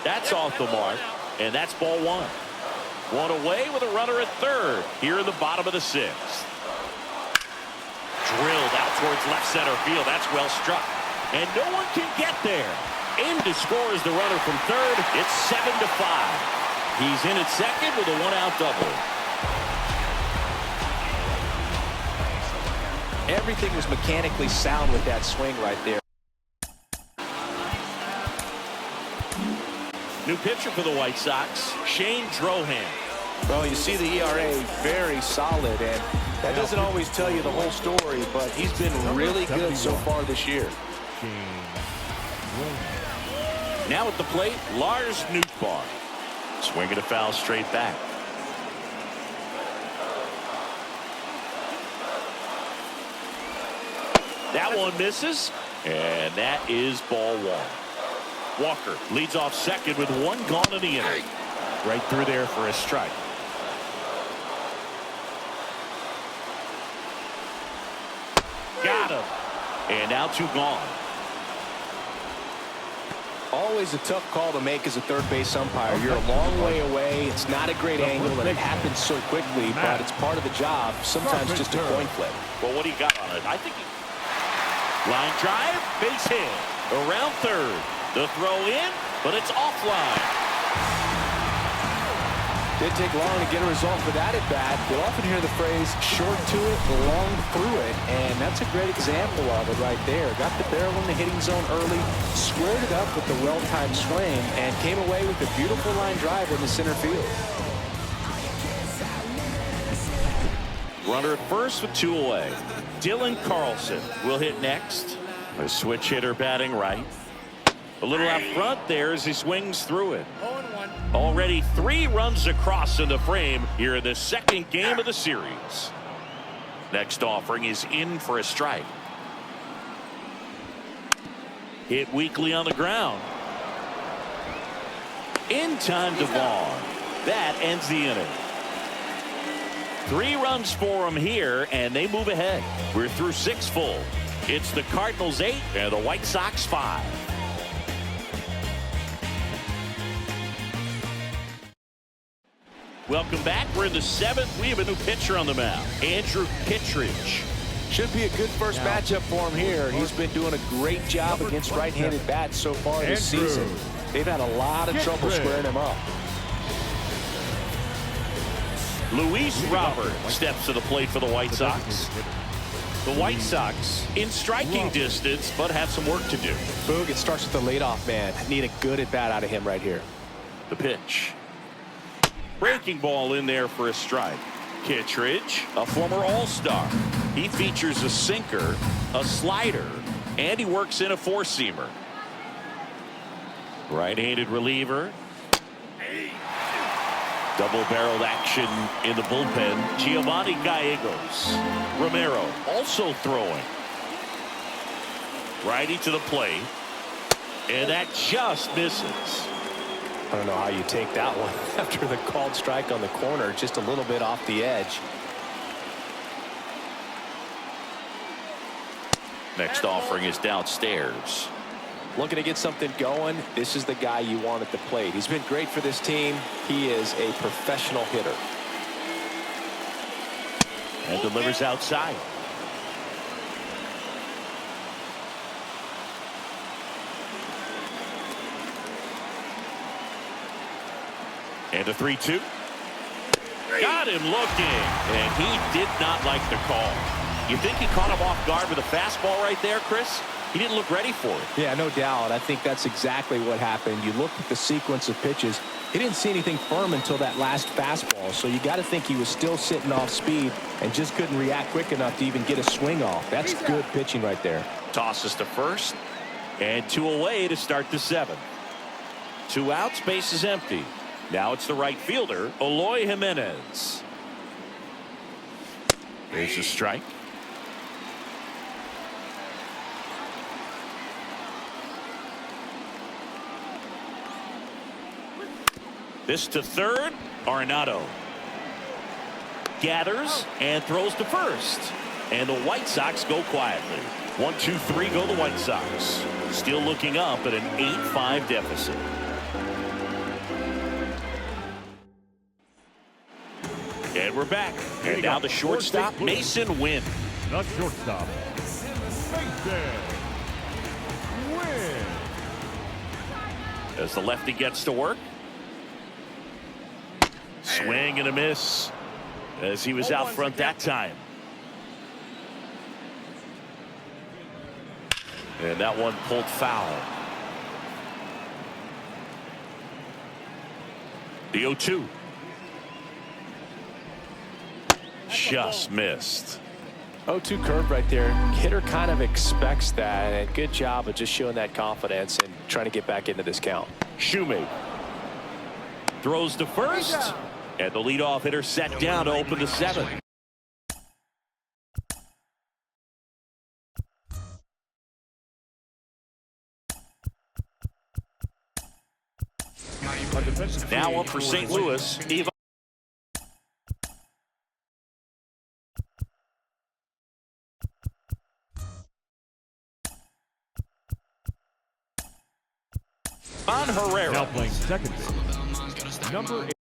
That's off the mark, and that's ball 1. 1 away with a runner at 3rd here in the bottom of the 6th. Drilled out towards left center field. That's well struck. And no one can get there. In to score is the runner from 3rd. It's 7-5. He's in at 2nd with a 1-out double. Everything was mechanically sound with that swing right there. New pitcher for the White Sox, Shane Drohan. Well, you see the ERA very solid, and that doesn't always tell you the whole story, but he's been really good so far this year. Now at the plate, Lars Nootbaar. Swinging a foul straight back. That one misses, and that is ball one. Walker leads off second with one gone in the inning. Right through there for a strike. Got him. And now two gone. Always a tough call to make as a third base umpire. You're a long way away. It's not a great angle, and it happens so quickly, but it's part of the job. Sometimes just a coin flip. Well, what do you got on it? I think he... Line drive, base hit. Around third. The throw in, but it's offline. Didn't take long to get a result with that at bat. You'll often hear the phrase short to it, long through it, and that's a great example of it right there. Got the barrel in the hitting zone early, squared it up with the well-timed swing, and came away with a beautiful line drive in the center field. Runner at first with two away. Dylan Carlson will hit next. A switch hitter batting right. A little out front there as he swings through it. 0-1. Already 3 runs across in the frame here in the second game of the series. Next offering is in for a strike. Hit weakly on the ground. In time to Vaughn. That ends the inning. 3 runs for him here, and they move ahead. We're through 6 full. It's the Cardinals 8 and the White Sox 5. Welcome back. We're in the 7th. We have a new pitcher on the mound, Andrew Kittredge. Should be a good first matchup for him here. He's been doing a great job against right-handed bats so far this season. They've had a lot of trouble squaring him up. Luis Robert steps to the plate for the White Sox. The White Sox in striking distance, but have some work to do. Boog, it starts with the leadoff man. Need a good at-bat out of him right here. The pitch. Breaking ball in there for a strike. Kittredge, a former All-Star. He features a sinker, a slider, and he works in a four-seamer. Right-handed reliever. Double-barreled action in the bullpen. Giovanni Gallegos. Romero also throwing. Righty to the plate. And that just misses. I don't know how you take that one after the called strike on the corner, just a little bit off the edge. Next offering is downstairs. Looking to get something going. This is the guy you want at the plate. He's been great for this team. He is a professional hitter. And delivers outside. And a 3-2. Got him looking, and he did not like the call. You think he caught him off guard with a fastball right there, Chris? He didn't look ready for it. Yeah, no doubt. I think that's exactly what happened. You look at the sequence of pitches. He didn't see anything firm until that last fastball, so you got to think he was still sitting off speed and just couldn't react quick enough to even get a swing off. That's good pitching right there. Tosses to first, and 2 away to start the 7th. 2 outs, base is empty. Now it's the right fielder, Eloy Jimenez. There's a strike. This to third, Arenado. Gathers and throws to first. And the White Sox go quietly. 1-2-3 go the White Sox. Still looking up at an 8-5 deficit. And we're back. And now the shortstop, Mason Wynn. The shortstop, Mason Wynn. As the lefty gets to work. Swing and a miss as he was out front that time. And that one pulled foul. The 0-2. just missed. 0-2 curve right there. Hitter kind of expects that, and good job of just showing that confidence and trying to get back into this count. Shoemaker throws to first, and the leadoff hitter set down to open the 7th. Now up for St. Louis. On Herrera. Now playing second base, number 8.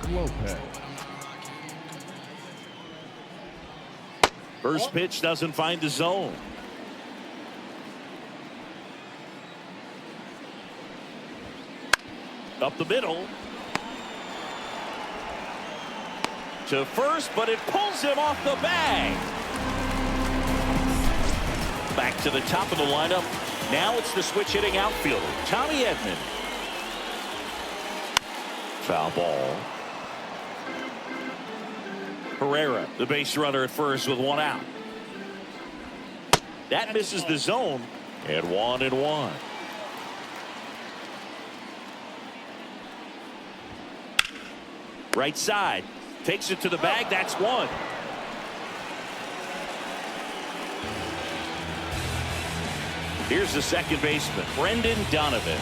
Lopez. First pitch doesn't find the zone. Up the middle. To first, but it pulls him off the bag. Back to the top of the lineup. Now it's the switch hitting outfielder, Tommy Edman. Foul ball. Herrera, the base runner at first with 1 out. That misses the zone, and 1-1. Right side. Takes it to the bag. That's 1. Here's the second baseman, Brendan Donovan.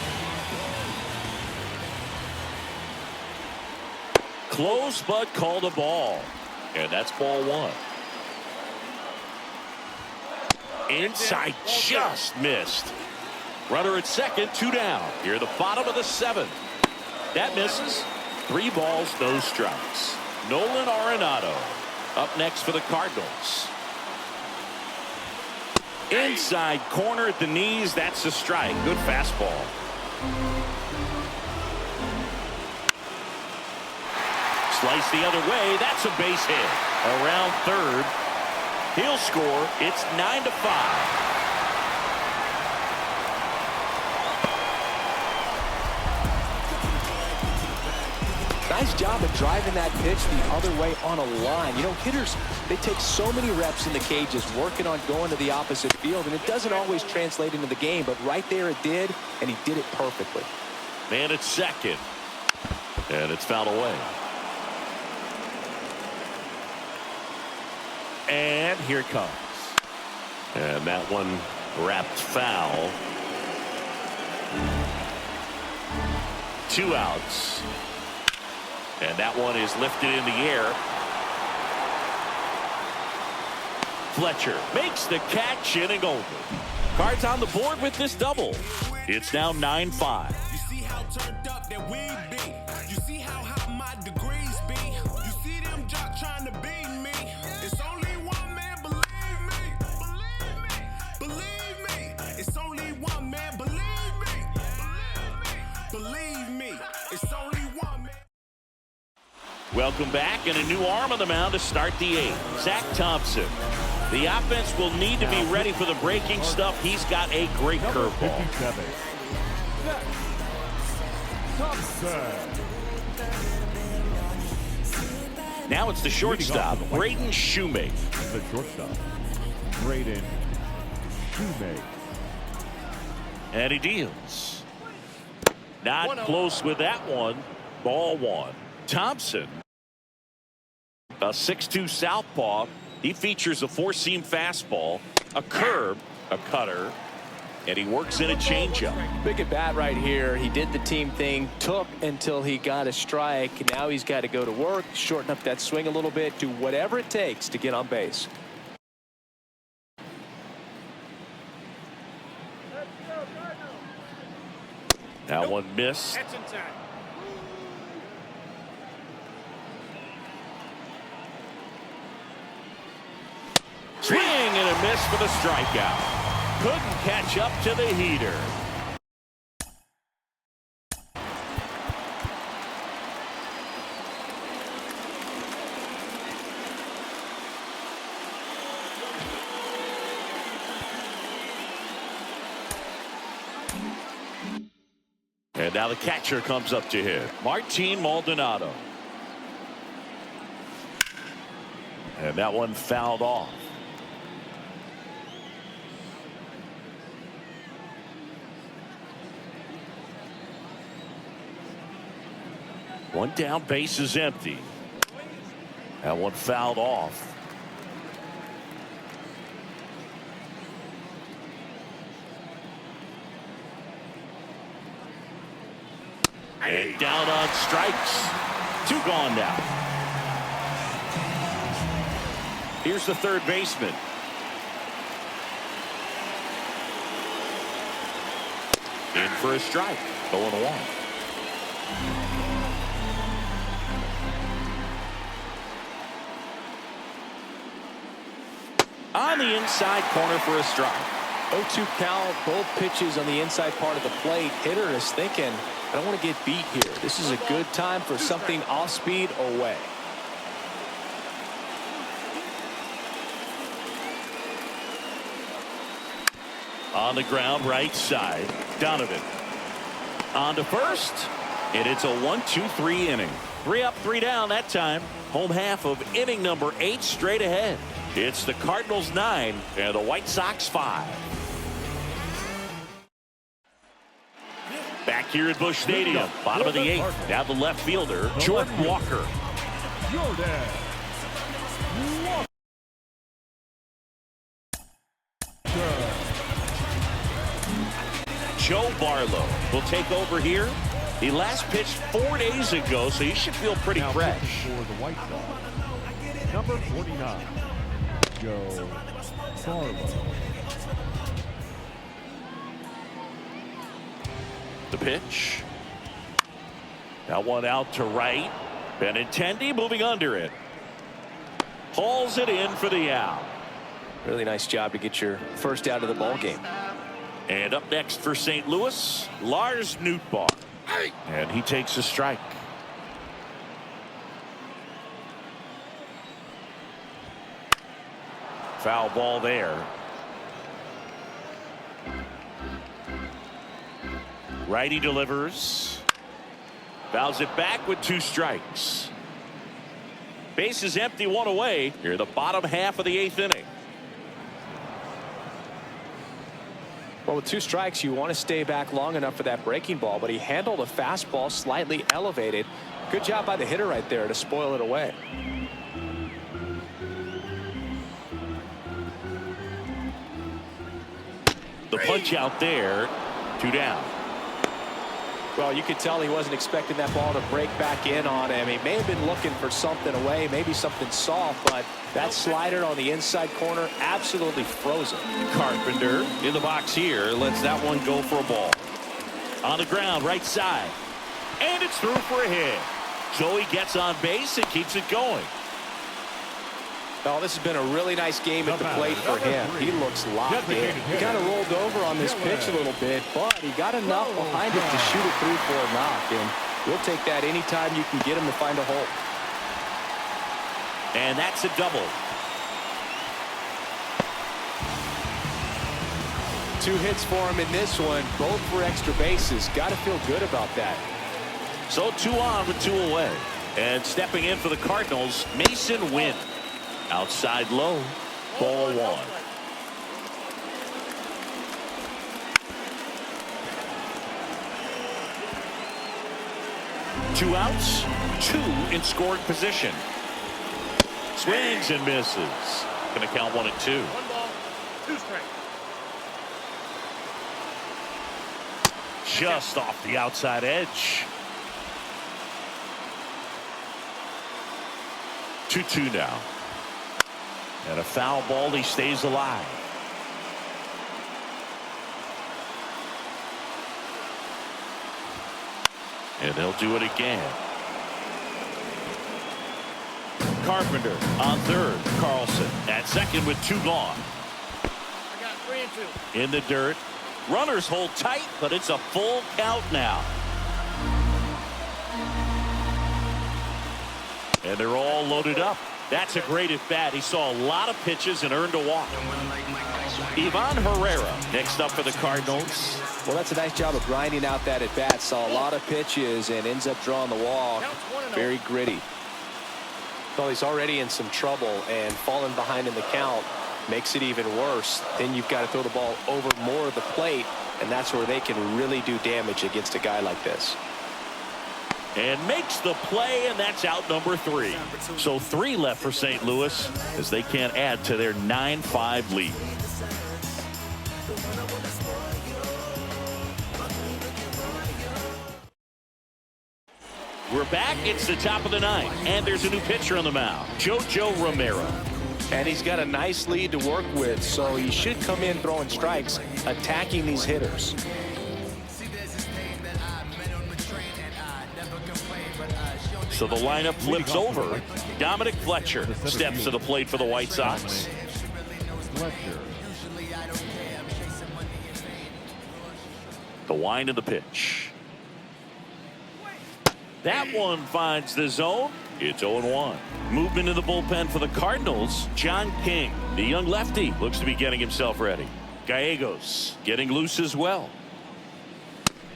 Close, but called a ball. And that's ball 1. Inside, just missed. Runner at second, 2 down. Here, the bottom of the 7th. That misses. 3 balls, no strikes. Nolan Arenado up next for the Cardinals. Inside corner at the knees. That's a strike. Good fastball. Slice the other way. That's a base hit. Around third. He'll score. It's 9-5. Nice job of driving that pitch the other way on a line. You know, hitters, they take so many reps in the cages working on going to the opposite field, and it doesn't always translate into the game, but right there it did, and he did it perfectly. Man at second. And it's fouled away. And here it comes. And that one wrapped foul. 2 outs. And that one is lifted in the air. Fletcher makes the catch, inning over. Cards on the board with this double. It's now 9-5. You see how turned up that we be. You see how high my degrees be. You see them jock trying to beat me. It's only one man, believe me. Believe me. It's only one man, believe me. Believe me. It's only one man. Welcome back, and a new arm on the mound to start the 8th. Zach Thompson. The offense will need to be ready for the breaking stuff. He's got a great curveball. 57. Thompson. Now it's the shortstop, Braden Shoemaker. The shortstop, Braden Shoemaker. And he deals. Not close with that one. Ball 1. Thompson, a 6'2" southpaw. He features a 4-seam fastball, a curve, a cutter, and he works in a changeup. Big at bat right here. He did the team thing, took until he got a strike. Now he's got to go to work, shorten up that swing a little bit, do whatever it takes to get on base. That one missed. Swing and a miss for the strikeout. Couldn't catch up to the heater. And now the catcher comes up to hit. Martin Maldonado. And that one fouled off. One down, base is empty. That one fouled off. And down on strikes. 2 gone now. Here's the third baseman. In for a strike. 0-1. On the inside corner for a strike. 0-2 count, both pitches on the inside part of the plate. Hitter is thinking, I don't want to get beat here. This is a good time for something off speed away. On the ground, right side. Donovan. On to first. And it's a 1-2-3 inning. 3 up, 3 down that time. Home half of inning number 8 straight ahead. It's the Cardinals 9 and the White Sox 5. Back here at Busch Stadium, bottom of the 8th. Now the left fielder, Jordan Walker. Joe Barlow will take over here. He last pitched 4 days ago, so he should feel pretty fresh. For the White Sox, number 49, Joe Barlow. The pitch. That one out to right. Benintendi moving under it. Hauls it in for the out. Really nice job to get your first out of the ball game. And up next for St. Louis, Lars Nootbaar. And he takes a strike. Foul ball there. Righty delivers. Fouls it back with 2 strikes. Base is empty, 1 away. Here the bottom half of the 8th inning. Well, with 2 strikes, you want to stay back long enough for that breaking ball, but he handled a fastball slightly elevated. Good job by the hitter right there to spoil it away. The punch out there. 2 down. Well, you could tell he wasn't expecting that ball to break back in on him. He may have been looking for something away, maybe something soft, but that slider on the inside corner absolutely frozen. Carpenter in the box here lets that one go for a ball. On the ground, right side. And it's through for a hit. Joey gets on base and keeps it going. Oh, this has been a really nice game at the plate for him. He looks locked in. He kind of rolled over on this pitch a little bit, but he got enough behind it to shoot it through for a knock. And we'll take that anytime you can get him to find a hole. And that's a double. 2 hits for him in this one, both for extra bases. Got to feel good about that. So 2 on with 2 away. And stepping in for the Cardinals, Mason Wynn. Outside low, ball 1. Two outs, 2 in scoring position. Swings and misses. Going to count 1 and 2. 1 ball, 2 strikes. Just off the outside edge. 2-2 now. And a foul ball, he stays alive. And they'll do it again. Carpenter on third. Carlson at second with 2 gone. I got 3 and 2. In the dirt. Runners hold tight, but it's a full count now. And they're all loaded up. That's a great at bat. He saw a lot of pitches and earned a walk. Ivan Herrera next up for the Cardinals. Well, that's a nice job of grinding out that at bat. Saw a lot of pitches and ends up drawing the walk. Very gritty. Well, he's already in some trouble, and falling behind in the count makes it even worse. Then you've got to throw the ball over more of the plate, and that's where they can really do damage against a guy like this. And makes the play, and that's out number 3. So 3 left for St. Louis as they can't add to their 9-5 lead. We're back. It's the top of the 9th, and there's a new pitcher on the mound, Jojo Romero. And he's got a nice lead to work with, so he should come in throwing strikes, attacking these hitters. So the lineup flips over. Dominic Fletcher steps to the plate for the White Sox. The wind of the pitch. That one finds the zone. It's 0-1. Movement in the bullpen for the Cardinals. John King, the young lefty, looks to be getting himself ready. Gallegos getting loose as well.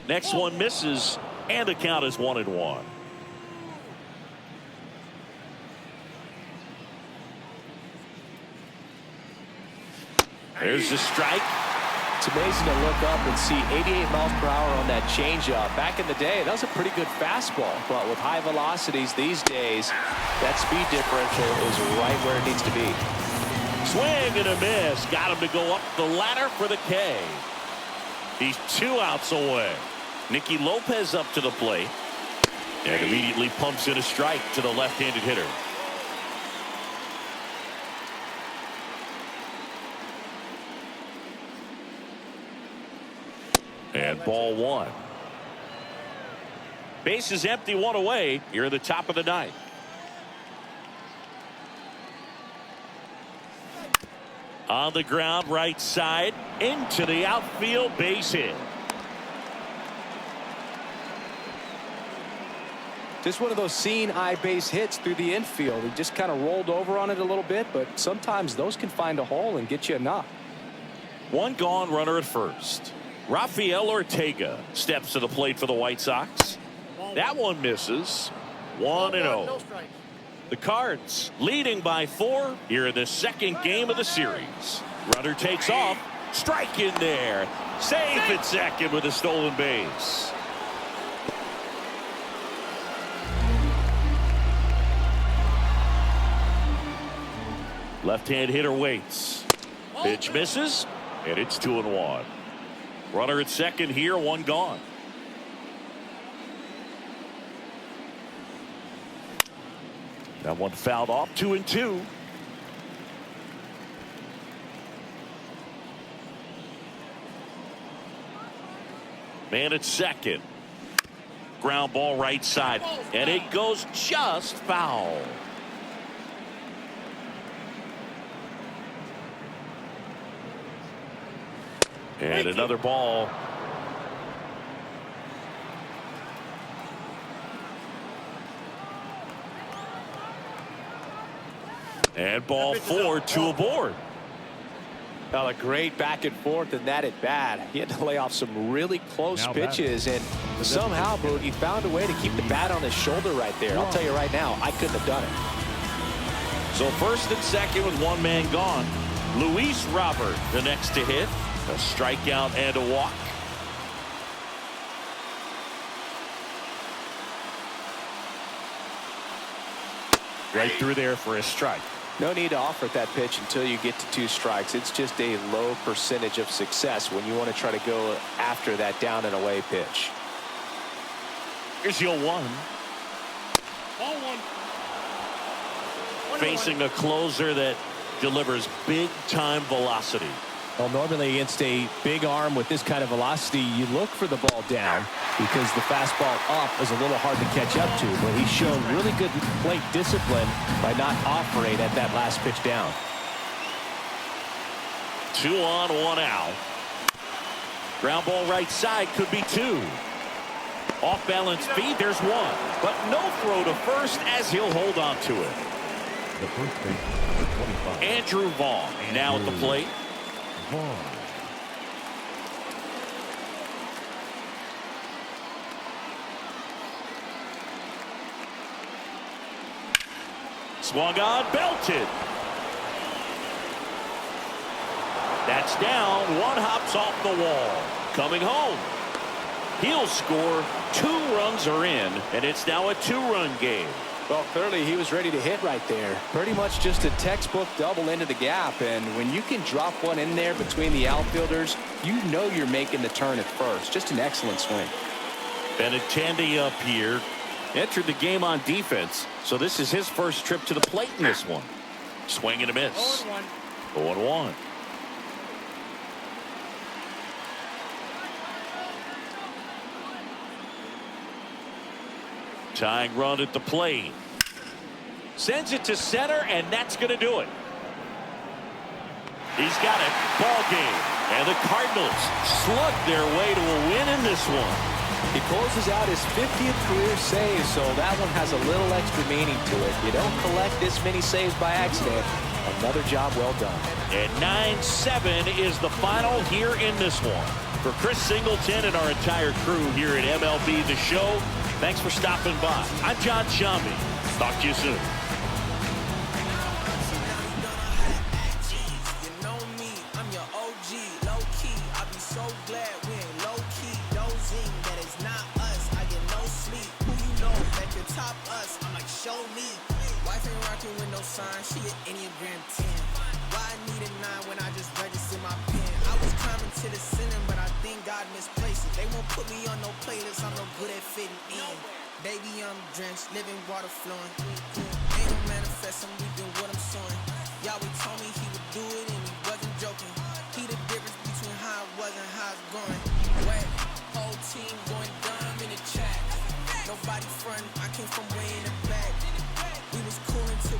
Next one misses, and the count is 1-1. There's the strike. It's amazing to look up and see 88 miles per hour on that changeup. Back in the day, that was a pretty good fastball, but with high velocities these days, that speed differential is right where it needs to be. Swing and a miss. Got him to go up the ladder for the K. He's 2 outs away. Nicky Lopez up to the plate and immediately pumps in a strike to the left-handed hitter. And ball 1. Base is empty, 1 away. Here at the top of the 9th. On the ground, right side, into the outfield, base hit. Just one of those seeing eye base hits through the infield. He just kind of rolled over on it a little bit, but sometimes those can find a hole and get you a knock. 1 gone, runner at first. Rafael Ortega steps to the plate for the White Sox. That one misses. 1-0. The Cards leading by 4 here in the 2nd game of the series. Runner takes off. Strike in there. Safe at second with a stolen base. Left-hand hitter waits. Pitch misses, and it's 2-1. Runner at second here, 1 gone. That one fouled off, 2-2. Man at second. Ground ball right side, and it goes just foul. And another ball. And ball 4, 2 aboard. Well, a great back and forth in that at bat. He had to lay off some really close pitches, and somehow, Boog, he found a way to keep the bat on his shoulder right there. I'll tell you right now, I couldn't have done it. So first and second with 1 man gone. Luis Robert, the next to hit. A strikeout and a walk. Right through there for a strike. No need to offer that pitch until you get to 2 strikes. It's just a low percentage of success when you want to try to go after that down and away pitch. Here's your 1. Ball 1. Facing a closer that delivers big-time velocity. Well, normally against a big arm with this kind of velocity, you look for the ball down because the fastball up is a little hard to catch up to. But he showed really good plate discipline by not offering at that last pitch down. 2 on, 1 out. Ground ball right side, could be 2. Off balance feed, there's 1. But no throw to first as he'll hold on to it. The first baseman, number 25. Andrew Vaughn now at the plate. Vaughn. Swung on, belted. That's down. One hops off the wall. Coming home. He'll score. 2 runs are in, and it's now a 2-run game. Well, clearly he was ready to hit right there. Pretty much just a textbook double into the gap. And when you can drop one in there between the outfielders, you know you're making the turn at first. Just an excellent swing. Benintendi up here. Entered the game on defense, so this is his first trip to the plate in this one. Swing and a miss. 0-1. Tying run at the plate. Sends it to center, and that's going to do it. He's got it. Ball game. And the Cardinals slug their way to a win in this one. He closes out his 50th career save, so that one has a little extra meaning to it. You don't collect this many saves by accident. Another job well done. And 9-7 is the final here in this one. For Chris Singleton and our entire crew here at MLB The Show, thanks for stopping by. I'm John Shambi. Talk to you soon. She an Enneagram 10. Why I need a 9 when I just registered my pen? I was climbing to the ceiling, but I think God misplaced it. They won't put me on no playlist, I'm no good at fitting in. Baby, I'm drenched, living water flowing. Ain't no manifest, I'm reaping what I'm sowing. Yahweh told me he would do it and he wasn't joking. He the difference between how it was and how it's going. Wet, whole team